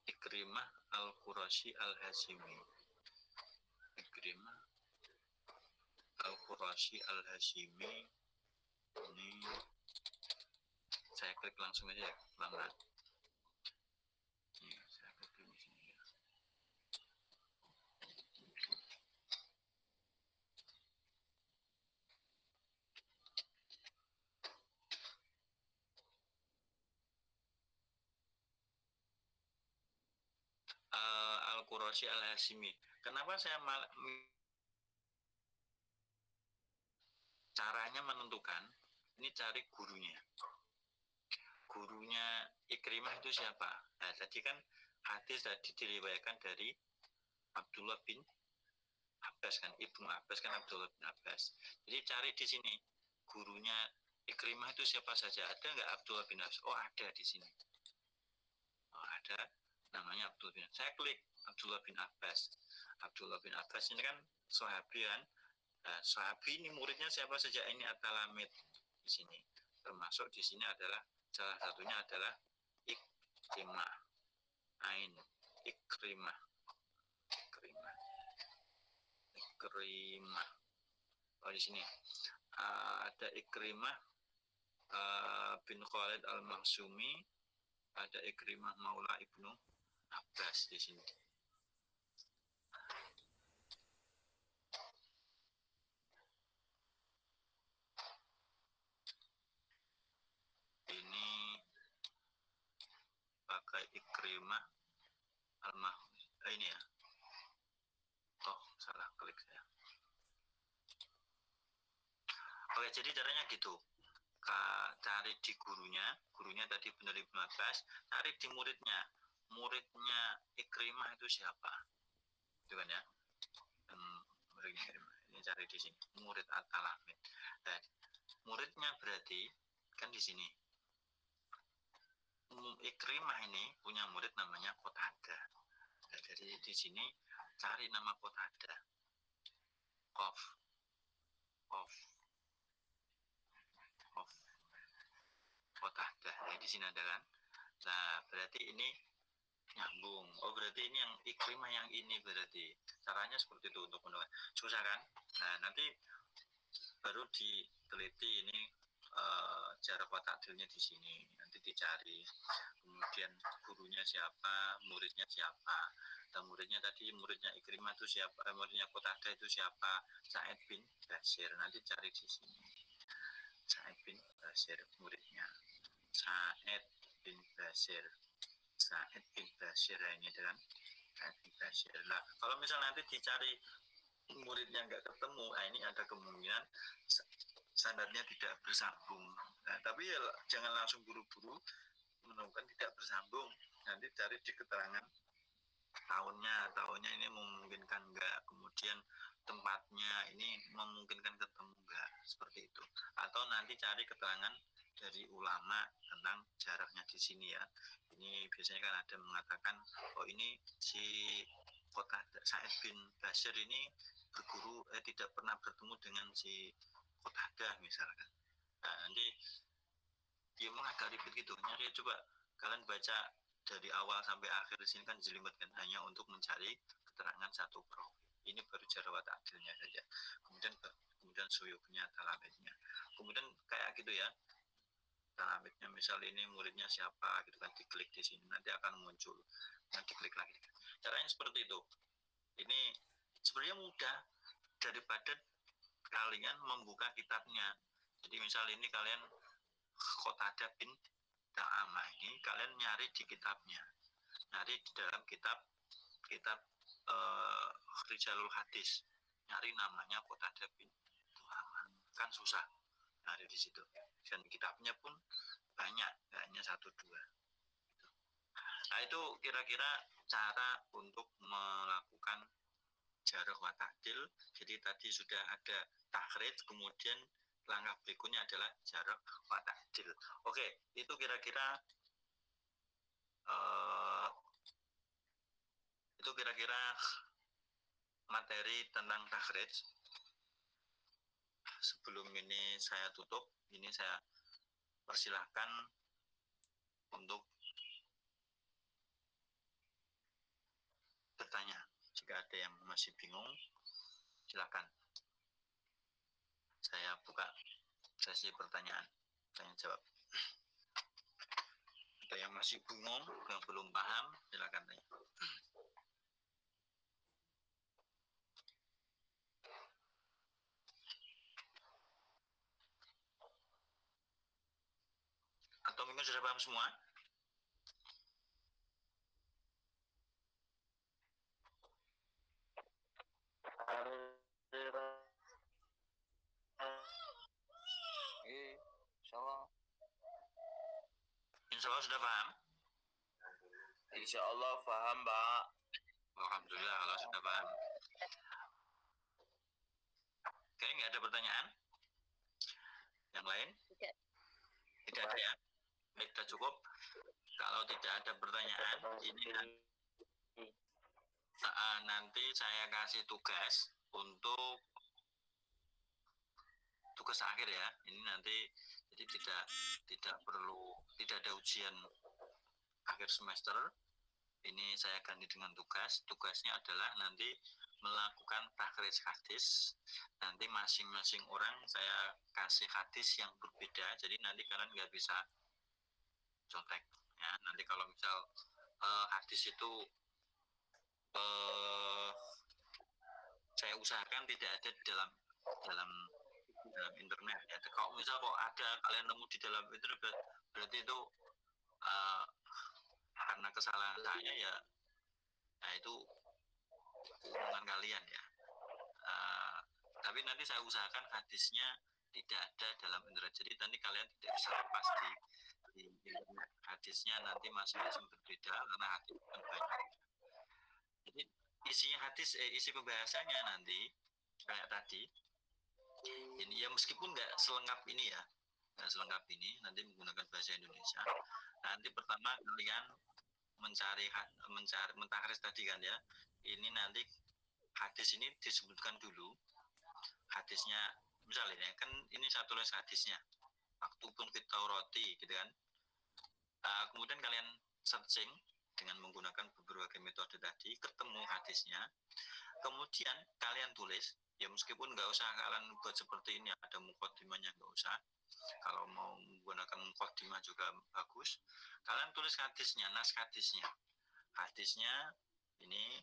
Ikrimah Al-Qurashi Al-Hashimi. Ikrimah Al-Qurashi Al-Hashimi. Ini saya klik langsung aja ya, pelan-pelan. Saya klik di sini ya. Al-Qurashi Al-Hashimi. Kenapa saya caranya menentukan? Ini cari gurunya. Gurunya Ikrimah itu siapa? Nah, tadi kan hadis tadi diriwayatkan dari Abdullah bin Abbas kan, Ibnu Abbas kan Abdullah bin Abbas. Jadi cari di sini gurunya Ikrimah itu siapa saja. Ada nggak Abdullah bin Abbas? Oh, ada di sini. Oh, ada, namanya Abdullah bin Abbas. Saya klik Abdullah bin Abbas. Abdullah bin Abbas ini kan sahabi kan. Nah, sahabi ini muridnya siapa saja? Ini At-Talamid di sini. Termasuk di sini adalah salah satunya adalah Ikrimah. Ain Ikrimah. Oh, di sini ada Ikrimah bin Khalid Al-Makhzumi, ada Ikrimah Maula Ibnu Abbas di sini. Ini pakai Ikrimah Al-Makhzumi. Ini ya. Oh, salah klik saya. Oke, jadi caranya gitu. Cari di gurunya tadi benar Ibnu Abbas, cari di muridnya Ikrimah itu siapa, itu kan ya. Ini cari di sini murid At-Talamid. Dan muridnya berarti kan di sini Ikrimah ini punya murid namanya Qatadah. Nah, dari di sini cari nama Qatadah. Qaf Qatadah. Nah, di sini ada kan. Nah, berarti ini nyambung. Oh, berarti ini yang Ikrimah yang ini berarti. Caranya seperti itu untuk menulis. Susah kan? Nah, nanti baru diteliti ini jarak takdilnya di sini. Nanti dicari. Kemudian gurunya siapa, muridnya siapa. Dan muridnya tadi, muridnya Ikrimah itu siapa, muridnya Qatadah itu siapa? Sa'id bin Bashir. Nanti cari di sini. Sa'id bin Bashir muridnya. Sa'id bin Bashir ini dengan Sa'id bin Bashir. Nah, kalau misalnya nanti dicari muridnya nggak ketemu, nah ini ada kemungkinan sanadnya tidak bersambung. Nah, tapi ya jangan langsung buru-buru menemukan tidak bersambung. Nanti cari di keterangan tahunnya ini memungkinkan nggak, kemudian tempatnya ini memungkinkan ketemu enggak, seperti itu. Atau nanti cari keterangan dari ulama tentang jaraknya di sini ya. Ini biasanya kan ada mengatakan, oh ini si Sa'id bin Bashir ini berguru tidak pernah bertemu dengan si Qatadah misalkan. Nah, nanti dia memang agak ribet gitu. Nyari coba kalian baca dari awal sampai akhir di sini kan jelimetkan hanya untuk mencari keterangan satu profil. Ini baru jarawat adilnya saja. Kemudian suyuknya, talamidnya. Kemudian kayak gitu ya. Talamidnya misal ini muridnya siapa gitu kan, diklik di sini nanti akan muncul. Nanti diklik lagi. Caranya seperti itu. Ini sebenarnya mudah daripada kalian membuka kitabnya. Jadi misal ini kalian Qatadah bin Da'amah ini kalian nyari di kitabnya, nyari di dalam kitab Rijalul Hadis, nyari namanya Qatadah bin Da'amah kan susah nyari di situ, dan kitabnya pun banyak, gak hanya satu dua. Nah itu kira-kira cara untuk melakukan jarh wa ta'dil. Jadi tadi sudah ada takhrij, kemudian langkah berikutnya adalah jarh wa ta'dil. Oke, itu kira-kira materi tentang takhrij. Sebelum ini saya tutup, ini saya persilahkan untuk bertanya. Jika ada yang masih bingung, silakan. Saya buka sesi pertanyaan, tanya jawab. Ada yang masih bingung, yang belum paham, silakan tanya. Atau mungkin sudah paham semua? Insya Allah sudah paham? Insya Allah paham, Pak. Alhamdulillah kalau sudah paham. Oke, nggak ada pertanyaan? Yang lain? Tidak ada ya? Baik, sudah cukup. Kalau tidak ada pertanyaan, ini nanti saya kasih tugas untuk tugas akhir ya. Ini nanti jadi tidak ada ujian akhir semester. Ini saya ganti dengan tugas. Tugasnya adalah nanti melakukan takhrij hadis. Nanti masing-masing orang saya kasih hadis yang berbeda. Jadi nanti kalian nggak bisa contek. Ya, nanti kalau misal hadis itu saya usahakan tidak ada di dalam internet. Ya. Kalau misal kok ada kalian nemu di dalam internet, berarti itu karena kesalahan saya ya, nah itu hubungan kalian ya. Tapi nanti saya usahakan hadisnya tidak ada dalam internet. Jadi nanti kalian tidak bisa lepas di internet. Hadisnya nanti masing-masing berbeda karena hadis kan banyak. Jadi isinya hadis, isi pembahasannya nanti kayak tadi. Ini ya meskipun nggak selengkap ini ya, nggak selengkap ini, nanti menggunakan bahasa Indonesia. Nanti pertama kalian mencari mentakhrij tadi kan ya. Ini nanti hadis ini disebutkan dulu. Hadisnya misalnya kan ini saya tulis hadisnya. Maktubun fit Taurati gitu kan. Kemudian kalian searching dengan menggunakan berbagai metode tadi, ketemu hadisnya. Kemudian kalian tulis, ya meskipun nggak usah kalian buat seperti ini, ada mukaddimahnya nggak usah. Kalau mau menggunakan mukaddimah juga bagus. Kalian tulis hadisnya, naskah hadisnya. Hadisnya ini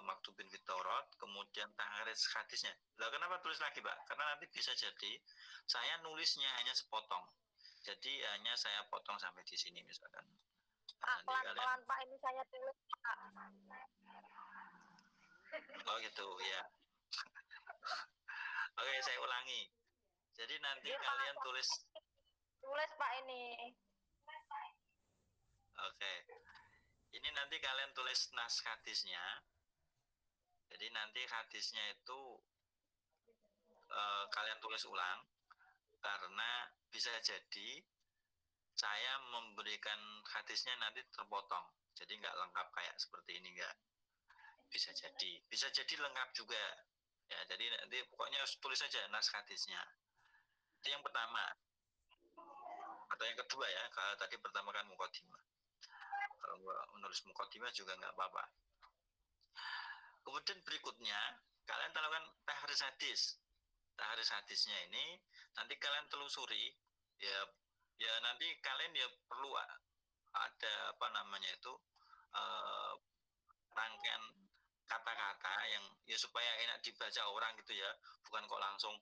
maktubin fit Taurat, kemudian takhrij hadisnya. Lah kenapa tulis lagi, Pak? Karena nanti bisa jadi saya nulisnya hanya sepotong. Jadi hanya saya potong sampai di sini misalkan. Pelan-pelan Pak, ini saya tulis Pak. Oh gitu ya. Oke, saya ulangi. Jadi nanti ya, kalian Pak, tulis Pak ini. Oke. Ini nanti kalian tulis naskah hadisnya. Jadi nanti hadisnya itu kalian tulis ulang, karena bisa jadi saya memberikan hadisnya nanti terpotong, jadi nggak lengkap kayak seperti ini, nggak. Bisa jadi lengkap juga ya. Jadi nanti pokoknya tulis saja nas hadisnya. Itu yang pertama. Atau yang kedua ya, kalau tadi pertama kan mukadimah. Kalau menulis mukadimah juga nggak apa-apa. Kemudian berikutnya kalian lakukan tahriz hadis. Tahriz hadisnya ini nanti kalian telusuri ya. Ya nanti kalian ya perlu ada apa namanya itu rangkaian kata-kata yang ya supaya enak dibaca orang gitu ya, bukan kok langsung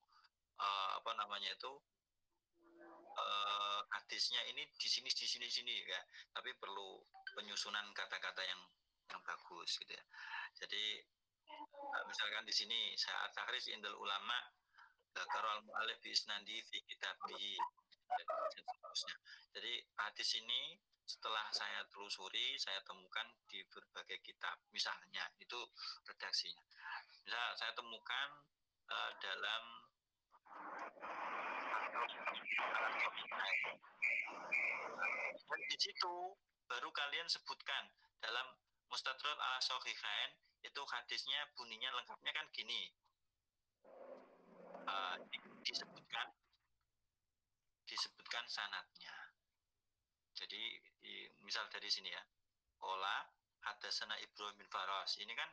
apa namanya itu hadisnya ini di sini ya, tapi perlu penyusunan kata-kata yang bagus gitu ya. Jadi misalkan di sini saat tahriz indal ulama Zakarul mu'alif bi isnadi fi kitabih. Jadi hadis ini setelah saya telusuri, saya temukan di berbagai kitab. Misalnya itu redaksinya. Misal saya temukan dalam dan di situ baru kalian sebutkan dalam Mustadrak al-Sahihhain itu hadisnya bunyinya lengkapnya kan gini. Disebutkan sanadnya. Jadi misal dari sini ya, Ola hadasana Ibrahim bin Faras. Ini kan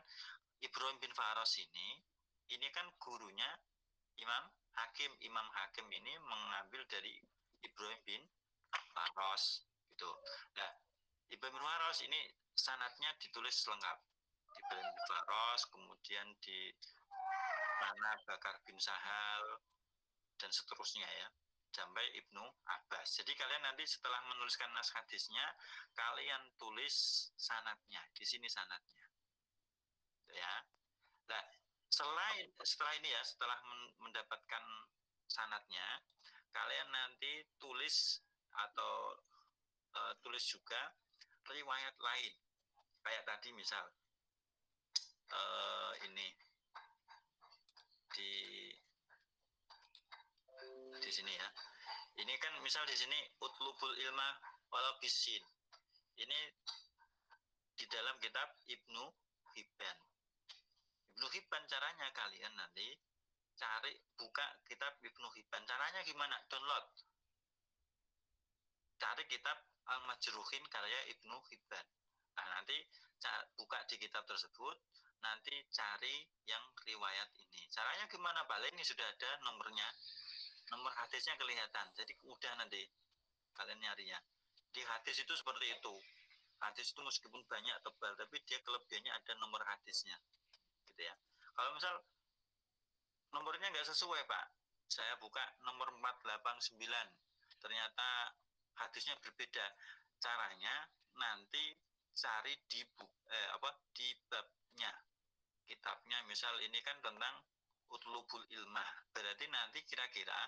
Ibrahim bin Faras ini kan gurunya Imam Hakim ini mengambil dari Ibrahim bin Faras gitu. Nah, Ibrahim bin Faras ini sanadnya ditulis lengkap. Ibrahim bin Faras, kemudian di mana Bakar bin Sahal dan seterusnya ya, sampai Ibnu Abbas. Jadi kalian nanti setelah menuliskan nas hadisnya, kalian tulis sanadnya. Di sini sanadnya. Ya. Nah, setelah ini ya, setelah mendapatkan sanadnya, kalian nanti tulis atau tulis juga riwayat lain. Kayak tadi misal ini di sini ya. Ini kan misal di sini utlubul ilma walau bisin. Ini di dalam kitab Ibnu Hibban. Ibnu Hibban caranya kalian nanti cari buka kitab Ibnu Hibban. Caranya gimana? Download. Cari kitab Al-Majruhin karya Ibnu Hibban. Nah, nanti buka di kitab tersebut, nanti cari yang riwayat ini. Caranya gimana, Pak? Ini sudah ada nomornya. Nomor hadisnya kelihatan. Jadi mudah nanti kalian nyarinya. Di hadis itu seperti itu. Hadis itu meskipun banyak tebal, tapi dia kelebihannya ada nomor hadisnya. Gitu ya. Kalau misal nomornya nggak sesuai, Pak, saya buka nomor 489, ternyata hadisnya berbeda. Caranya nanti cari di di babnya, kitabnya. Misal ini kan tentang utlubul ilmah, berarti nanti kira-kira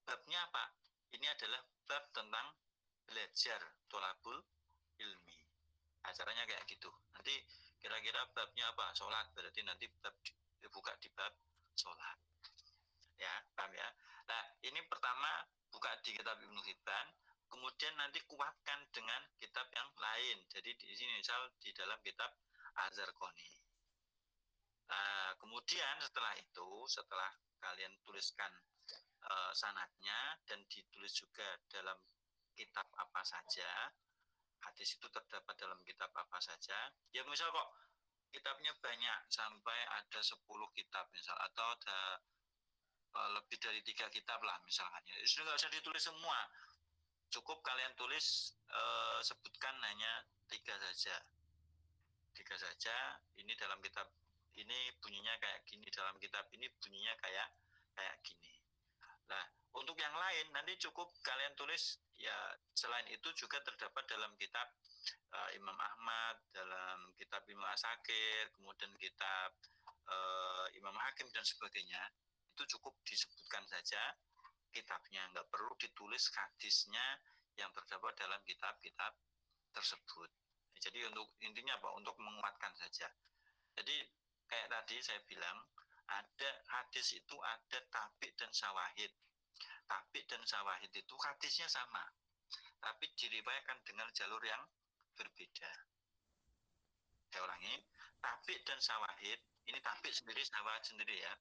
babnya apa? Ini adalah bab tentang belajar tolabul ilmi. Acaranya kayak gitu. Nanti kira-kira babnya apa? Sholat, berarti nanti bab dibuka di bab sholat. Ya, paham ya? Nah, ini pertama buka di kitab Ibnu Hibban, kemudian nanti kuatkan dengan kitab yang lain. Jadi di sini misal di dalam kitab Az-Zarqani. Nah, kemudian setelah kalian tuliskan sanadnya dan ditulis juga dalam kitab apa saja, hadis itu terdapat dalam kitab apa saja. Ya misal kok kitabnya banyak sampai ada 10 kitab misal, atau ada lebih dari 3 kitab lah misalkan. Ya, sudah nggak usah ditulis semua. Cukup kalian tulis sebutkan hanya 3 saja. 3 saja. Ini dalam kitab ini bunyinya kayak gini, dalam kitab ini bunyinya kayak gini. Nah, untuk yang lain nanti cukup kalian tulis ya. Selain itu juga terdapat dalam kitab Imam Ahmad, dalam kitab Ibnu Asakir, kemudian kitab Imam Hakim dan sebagainya. Itu cukup disebutkan saja kitabnya, nggak perlu ditulis hadisnya yang terdapat dalam kitab-kitab tersebut. Jadi untuk intinya apa? Untuk menguatkan saja. Jadi kayak tadi saya bilang, ada hadis itu ada tabik dan syawahid. Tabik dan syawahid itu hadisnya sama, tapi diriwayatkan dengan jalur yang berbeda. Saya ulangi, tabik dan syawahid, ini tabik sendiri, syawahid sendiri ya.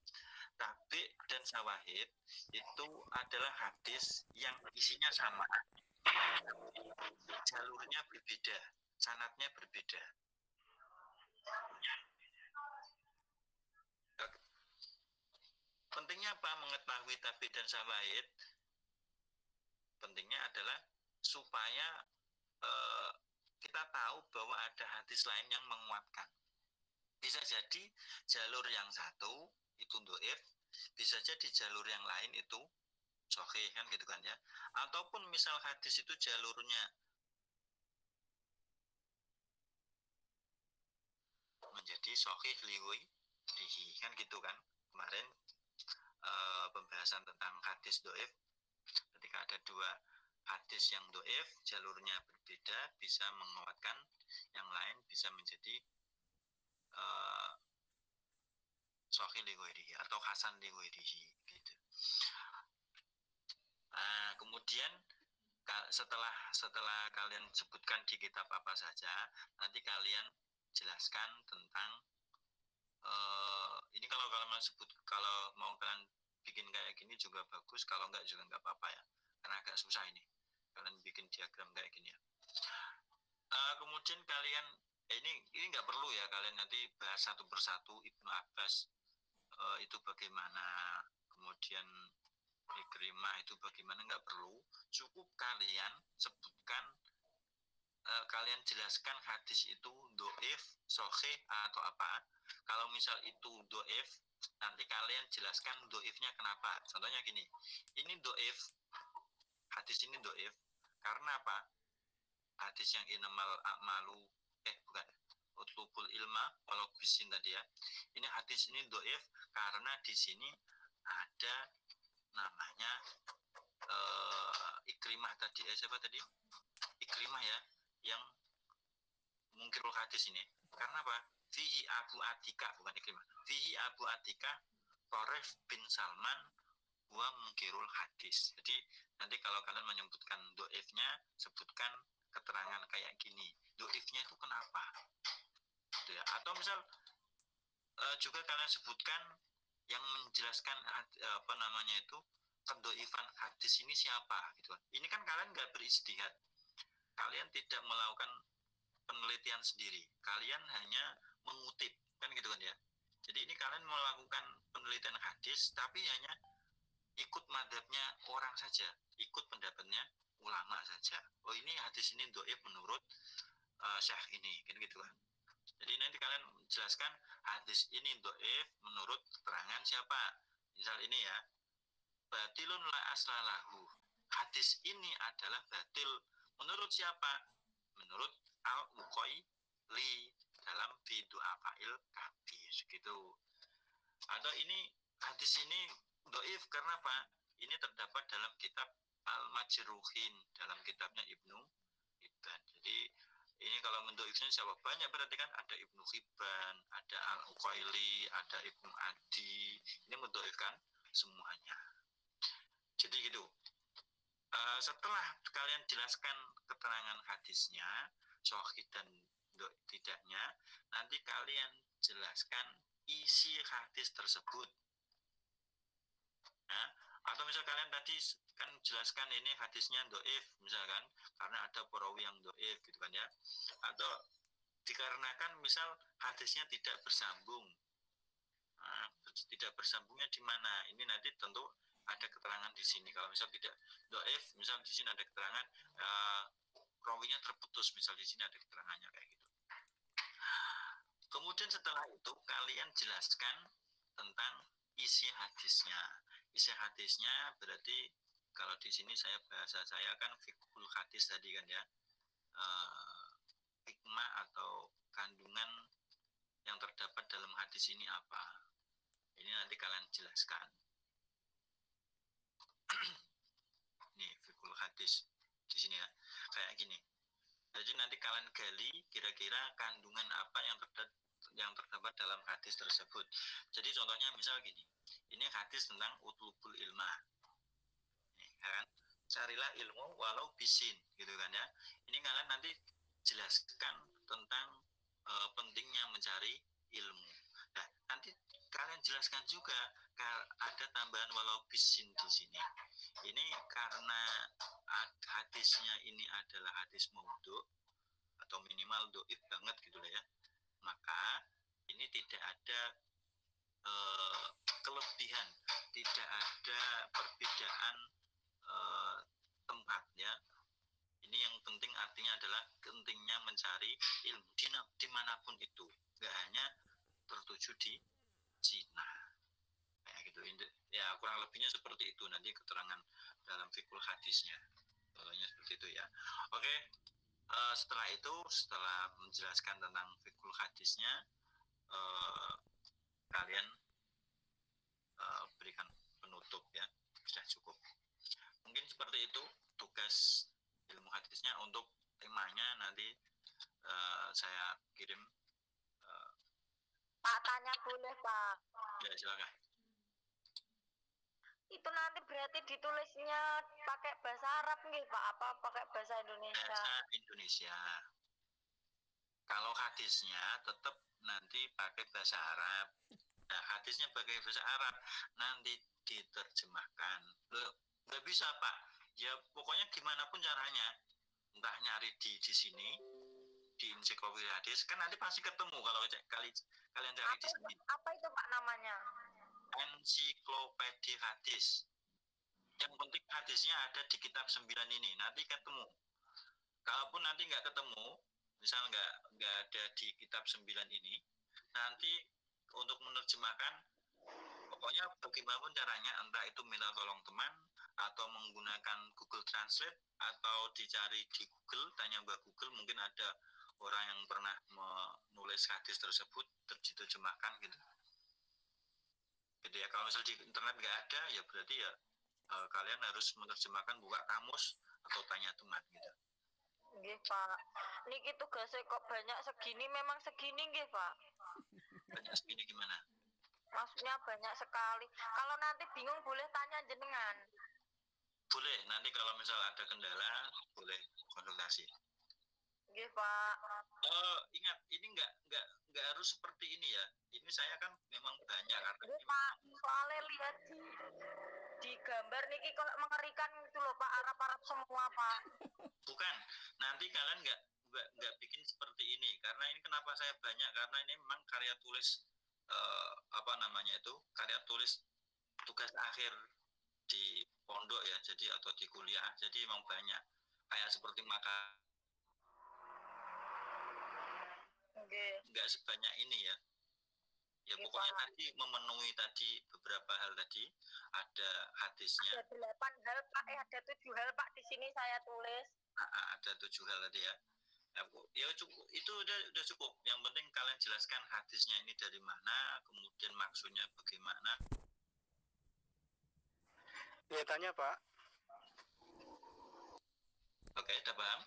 Tabik dan syawahid itu adalah hadis yang isinya sama, jalurnya berbeda, sanadnya berbeda. Pentingnya apa mengetahui tabik dan syawahid? Pentingnya adalah supaya kita tahu bahwa ada hadis lain yang menguatkan. Bisa jadi jalur yang satu itu dhaif, bisa jadi jalur yang lain itu sahih, kan gitu kan ya. Ataupun misal hadis itu jalurnya menjadi sahih liwi dihi, kan gitu kan. Kemarin pembahasan tentang hadis dhaif, ketika ada dua hadis yang dhaif, jalurnya berbeda, bisa menguatkan yang lain, bisa menjadi sahih li ghairihi atau hasan li ghairihi gitu. Nah, kemudian setelah kalian sebutkan di kitab apa saja, nanti kalian jelaskan tentang ini kalau kalian mau sebut, kalau mau kalian bikin kayak gini juga bagus, kalau enggak juga enggak apa-apa ya, karena agak susah ini kalian bikin diagram kayak gini ya. Kemudian kalian ini nggak perlu ya kalian nanti bahas satu persatu Ibnu Abbas itu bagaimana, kemudian Ikrimah itu bagaimana, nggak perlu. Cukup kalian sebutkan, kalian jelaskan hadis itu dhaif, sahih atau apa. Kalau misal itu dhaif, nanti kalian jelaskan dhaifnya kenapa. Contohnya gini, ini dhaif, hadis ini dhaif karena apa? Hadis yang inamal a'malu bukan utlubul ilma walau bisin tadi ya. Ini hadis ini dhaif karena di sini ada namanya Ikrimah tadi. Siapa tadi? Ikrimah ya, yang mungkirul hadis ini. Karena apa? Fihi Abu Atika, bukan Ikrimah. Fihi Abu Atika Toref bin Salman wa mungkirul hadis. Jadi nanti kalau kalian menyebutkan dhaifnya, sebutkan keterangan kayak gini. Dhaifnya itu kenapa? Gitu ya. Atau misal juga kalian sebutkan yang menjelaskan apa namanya itu kedhaifan hadis ini siapa gitu kan. Ini kan kalian nggak berijtihad. Kalian tidak melakukan penelitian sendiri. Kalian hanya mengutip, kan gitu kan ya. Jadi ini kalian melakukan penelitian hadis tapi hanya ikut madhabnya orang saja, ikut pendapatnya ulama saja. Oh ini hadis ini dhaif menurut syekh ini, kan gitu kan. Jadi nanti kalian jelaskan hadis ini dhaif menurut keterangan siapa. Misal ini ya, batilun la aslalahu. Hadis ini adalah batil menurut siapa? Menurut Al-Uqaili dalam Bidu'afail Kabir gitu. Atau ini hadis ini dhaif karena apa? Ini terdapat dalam kitab Al-Majruhin, dalam kitabnya Ibnu Hibban. Jadi ini kalau mendhaifnya siapa? Banyak, berarti kan ada Ibnu Hibban, ada Al-Uqaili, ada Ibnu Adi. Ini mendhaifkan semuanya. Jadi gitu. Setelah kalian jelaskan keterangan hadisnya, sahih dan tidaknya, nanti kalian jelaskan isi hadis tersebut. Nah, atau misal kalian tadi kan jelaskan ini hadisnya dhaif misalkan karena ada perawi yang dhaif gitu kan ya, atau dikarenakan misal hadisnya tidak bersambung. Nah, tidak bersambungnya di mana? Ini nanti tentu ada keterangan di sini. Kalau misal tidak dhaif, misal di sini ada keterangan perawinya terputus, misal di sini ada keterangannya kayak gitu. Kemudian setelah itu kalian jelaskan tentang isi hadisnya. Isi hadisnya berarti kalau di sini bahasa saya kan fiqhul hadis tadi kan ya, hikmah atau kandungan yang terdapat dalam hadis ini apa. Ini nanti kalian jelaskan. Nih fiqhul hadis di sini ya, kayak gini. Jadi nanti kalian gali kira-kira kandungan apa yang terdapat dalam hadis tersebut. Jadi contohnya misal gini, ini hadis tentang utlubul ilma, kan? Carilah ilmu walau bisin, gitu kan ya. Ini kalian nanti jelaskan tentang pentingnya mencari ilmu. Nah, nanti kalian jelaskan juga ada tambahan walau bisin di sini. Ini karena hadisnya ini adalah hadis maudhu atau minimal doif banget gitu ya. Maka ini tidak ada kelebihan, tidak ada perbedaan tempat ya. Ini yang penting artinya adalah pentingnya mencari ilmu dimanapun itu, nggak hanya tertuju di Cina kayak gitu ya, kurang lebihnya seperti itu. Nanti keterangan dalam fikul hadisnya contohnya seperti itu ya. Oke, setelah menjelaskan tentang fikul hadisnya, kalian berikan penutup ya, sudah cukup. Mungkin seperti itu tugas ilmu hadisnya. Untuk temanya nanti saya kirim. Pak, tanya boleh Pak? Ya silakan. Itu nanti berarti ditulisnya pakai bahasa Arab nggih Pak? Apa pakai bahasa Indonesia? Bahasa Indonesia. Kalau hadisnya tetap nanti pakai bahasa Arab. Nah, hadisnya pakai bahasa Arab, nanti diterjemahkan. Nggak bisa Pak, ya pokoknya gimana pun caranya, entah nyari di sini di ensiklopedia hadis, kan nanti pasti ketemu kalau kalian cari di sini. Apa itu Pak namanya? Ensiklopedia hadis. Yang penting hadisnya ada di kitab 9 ini, nanti ketemu. Kalaupun nanti nggak ketemu, misal nggak ada di kitab 9 ini, nanti untuk menerjemahkan, pokoknya bagaimanapun caranya, entah itu minta tolong teman, atau menggunakan Google Translate, atau dicari di Google, tanya Mbak Google, mungkin ada orang yang pernah menulis hadis tersebut, diterjemahkan gitu. Gitu ya. Kalau misal di internet nggak ada, ya berarti ya kalian harus menerjemahkan, buka kamus atau tanya teman gitu. Nggih Pak, niki tugasnya kok banyak segini, memang segini nggih Pak? Banyak segini gimana? Maksudnya banyak sekali. Kalau nanti bingung boleh tanya jenengan. Boleh, nanti kalau misal ada kendala boleh konsultasi. Nggih Pak. Ingat, ini nggak harus seperti ini ya. Ini saya kan memang banyak karena Nggih Pak, soalnya lihat di gambar niki kok mengerikan itu loh Pak, Arab semua Pak. Bukan, nanti kalian nggak bikin seperti ini, karena ini kenapa saya banyak, karena ini memang karya tulis karya tulis tugas akhir di pondok ya, jadi atau di kuliah, jadi memang banyak kayak seperti nggak sebanyak ini ya. Ya pokoknya tadi memenuhi tadi beberapa hal tadi, ada hadisnya. Ada 8 hal Pak, ada 7 hal Pak di sini saya tulis. Ada 7 hal tadi ya. Ya cukup, itu udah cukup. Yang penting kalian jelaskan hadisnya ini dari mana, kemudian maksudnya bagaimana. Ya tanya Pak. Oke, udah paham?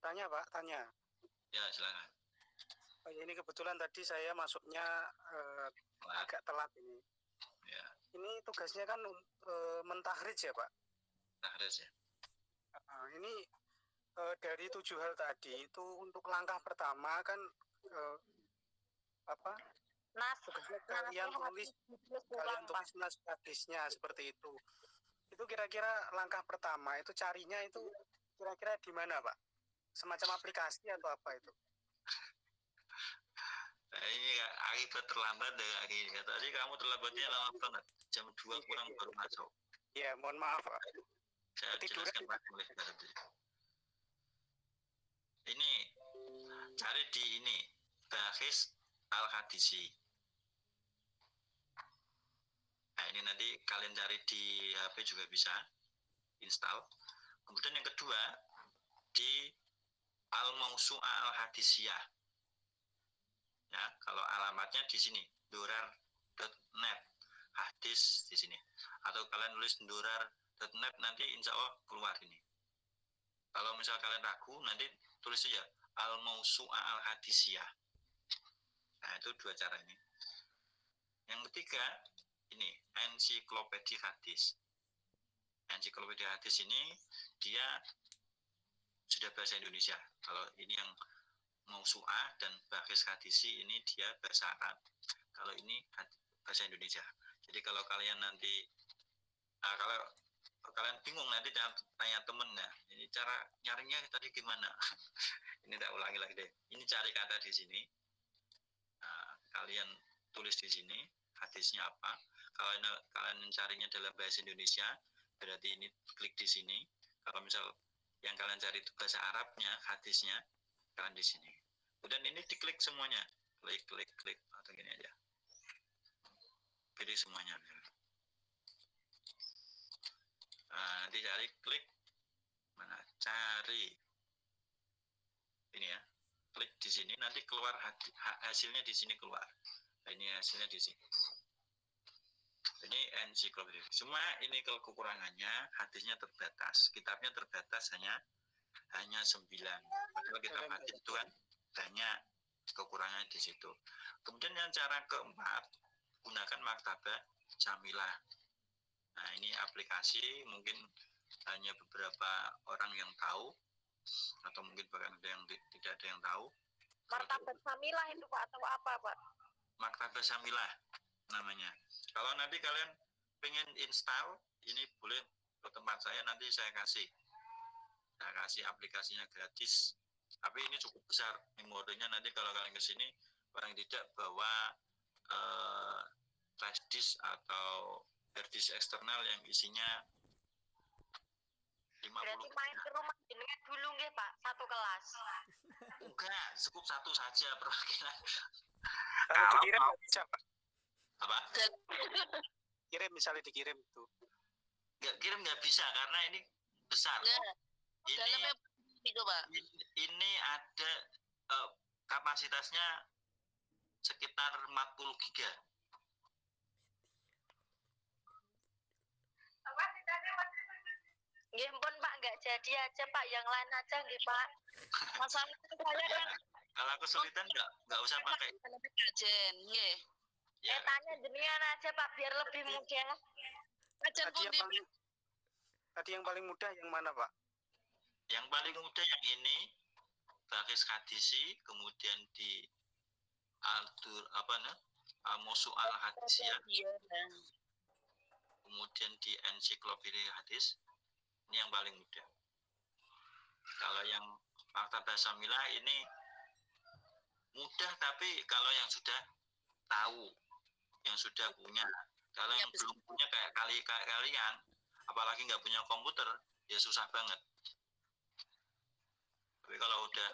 Tanya Pak, tanya. Ya silakan. Oh, ini kebetulan tadi saya masuknya agak telat ini. Ya. Ini tugasnya kan mentahrij ya Pak? Tahrij ya. Ini dari 7 hal tadi itu untuk langkah pertama kan kalian tulis nas hadisnya seperti itu. Itu kira-kira langkah pertama itu carinya itu kira-kira di mana Pak? Semacam aplikasi atau apa itu? Nah, ini akibat terlambat ya ini. Tadi kamu terlambatnya lama banget. Jam 2 kurang baru masuk. Ya, mohon maaf Pak. Saya jelaskan boleh nanti. Ini cari di ini Bahis Al-Hadisi. Nah, ini nanti kalian cari di HP juga bisa install. Kemudian yang kedua di Al-Mawsu'ah Al-Hadisiyah. Ya, kalau alamatnya di sini durar.net, hadis di sini. Atau kalian tulis durar.net, nanti insya Allah keluar ini. Kalau misal kalian ragu, nanti tulis saja Al-Mawsu'ah Al-Hadisiyah. Nah, itu dua cara ini. Yang ketiga, ini ensiklopedia hadis. Ensiklopedia hadis ini dia sudah bahasa Indonesia. Kalau ini yang mausu'ah dan baghis hadisi ini dia bahasa Arab. Kalau ini bahasa Indonesia. Jadi kalau kalian nanti kalau kalian bingung nanti tanya temennya, ini cara nyarinya tadi gimana? Ini tak ulangi lagi deh. Ini cari kata di sini. Nah, kalian tulis di sini hadisnya apa. Kalau kalian mencarinya dalam bahasa Indonesia, berarti ini klik di sini. Kalau misal yang kalian cari itu bahasa Arabnya, hadisnya, kalian di sini. Kemudian ini diklik semuanya, klik atau gini aja. Pilih semuanya. Nah, nanti cari klik mana? Cari ini ya. Klik di sini, nanti keluar hasilnya di sini keluar. Nah, ini hasilnya di sini. Ini ensiklopedia. Cuma ini kekurangannya hadisnya terbatas, kitabnya terbatas hanya 9. Padahal kitab hadis itu kan banyak, kekurangannya di situ. Kemudian yang cara keempat, gunakan maktabah Jamilah. Nah, ini aplikasi mungkin hanya beberapa orang yang tahu, atau mungkin bahkan ada yang tidak ada yang tahu. Martabat Samilah itu Pak atau apa Pak? Maktabah Jamilah namanya. Kalau nanti kalian pengen install, ini boleh ke tempat saya, nanti saya kasih aplikasinya gratis. Tapi ini cukup besar memorinya, nanti kalau kalian ke sini paling tidak bawa flash disk atau hard disk eksternal yang isinya 50. Berarti main ke rumah jenengan dulu nggih Pak, satu kelas. Enggak, cukup satu saja perwakilan. Kalau dikirim nggak bisa Pak. Apa? Kirim misalnya dikirim itu. Nggak bisa karena ini besar. Ini ada kapasitasnya sekitar 40 giga. Nggih pun Pak, nggak jadi aja Pak, yang lain aja nggih Pak. Masalahnya saya kan Kalau kesulitan nggak usah pakai. Kajen, nggih. Ya, tanya jenengan aja Pak biar lebih mudah. Kajen Tadi yang paling mudah yang mana Pak? yang paling mudah yang ini baghis hadisi, kemudian di Mausu'al Hadisiyah, kemudian di ensiklopedia hadis. Ini yang paling mudah. Kalau yang Maktabah Jamilah ini mudah, tapi kalau yang sudah tahu, yang sudah punya. Kalau yang belum punya kayak kalian, apalagi nggak punya komputer, ya susah banget. Tapi kalau udah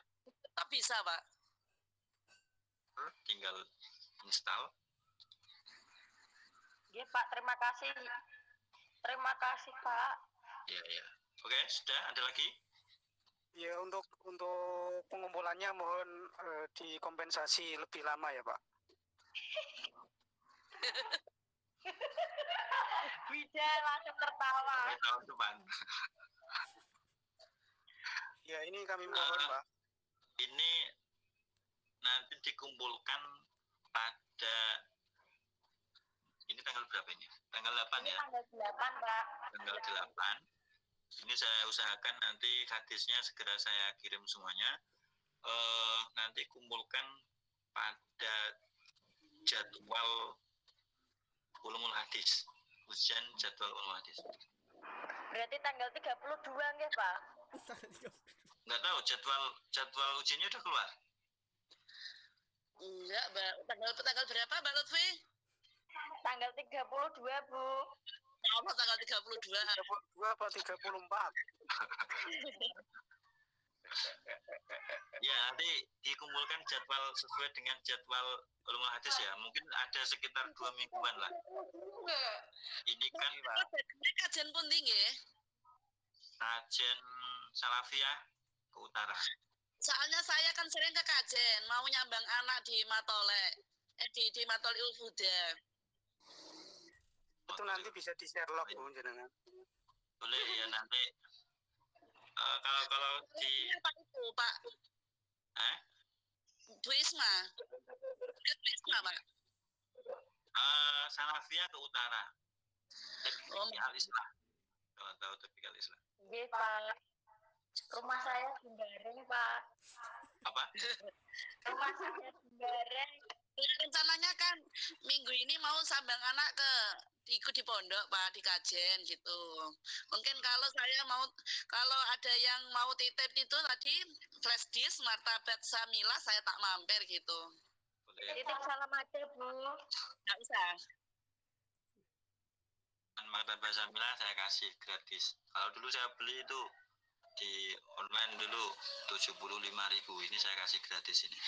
tak bisa Pak. tinggal install. Nggih Pak, terima kasih. Terima kasih Pak. Ya. Oke, sudah ada lagi? Ya untuk pengumpulannya mohon dikompensasi lebih lama ya Pak. Bisa langsung tertawa. Sampai tahun depan. Ya ini kami mohon Pak. Ini nanti dikumpulkan pada ini tanggal berapa ini? Tanggal 8 ya? Tanggal 8 Pak. Tanggal 8. Ini saya usahakan nanti hadisnya segera saya kirim semuanya. Nanti kumpulkan pada jadwal ulumul hadis. Ujian jadwal ulumul hadis. Berarti tanggal 32 nggih Pak? Nggak tahu jadwal ujiannya udah keluar. Enggak, Mbak. Tanggal berapa, Mbak Lutfi? Tanggal 32 Bu. Kalau tanggal 32. 32 apa 34? Ya, nanti dikumpulkan jadwal sesuai dengan jadwal ulumul hadis ya. Mungkin ada sekitar 2 mingguan lah. Ini kan Kajian pun tinggi. kajian Salafiyah ke utara. Soalnya saya kan sering ke kajian, mau nyambang anak di Matole. Di Matol Ilfuda. Itu nanti bisa di share log Bu jenengan. Boleh ya nanti. Kalau di Apa itu, Pak? Duisma. Duisma, Pak. Salafiyah ke utara. Oh, Tapi al-Islam. Kalau tahu tapi al-Islam. Iya, Pak. Rumah saya di Bareng, Pak. Apa? Rumah saya di Bareng. Ya, rencananya kan minggu ini mau sambang anak ikut di pondok Pak, di kajen gitu. Mungkin kalau ada yang mau titip itu tadi flash disk martabat Samila saya tak mampir gitu. Boleh. Titip salam aja, Bu. Nggak usah. Martabak Samila saya kasih gratis. Kalau dulu saya beli itu di online dulu 75.000. Ini saya kasih gratis ini.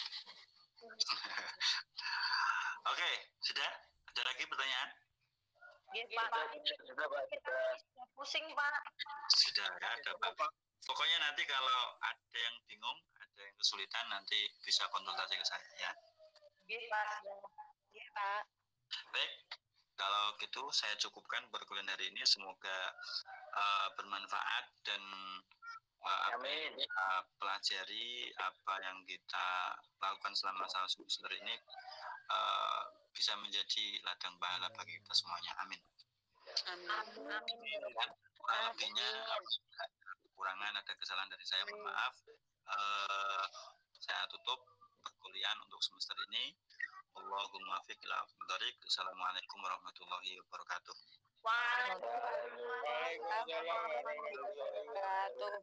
Oke, sudah? Ada lagi pertanyaan? Iya, Pak. Sudah, Pak. Kita pusing, Pak. Sudah ya, ada Pak. Pokoknya nanti kalau ada yang bingung, ada yang kesulitan, nanti bisa konsultasi ke saya ya. Iya, Pak. Iya, Pak. Baik, kalau gitu saya cukupkan perkuliahan hari ini. Semoga bermanfaat dan apa yang kita pelajari, apa yang kita lakukan selama satu semester ini bisa menjadi ladang pahala bagi kita semuanya. Amin. Amin. Lebihnya kekurangan, ada kesalahan dari saya, mohon maaf. Saya tutup perkuliahan untuk semester ini. Allahumma fiq ila aqdariq. Assalamualaikum warahmatullahi wabarakatuh. Waalaikumsalam warahmatullahi wabarakatuh.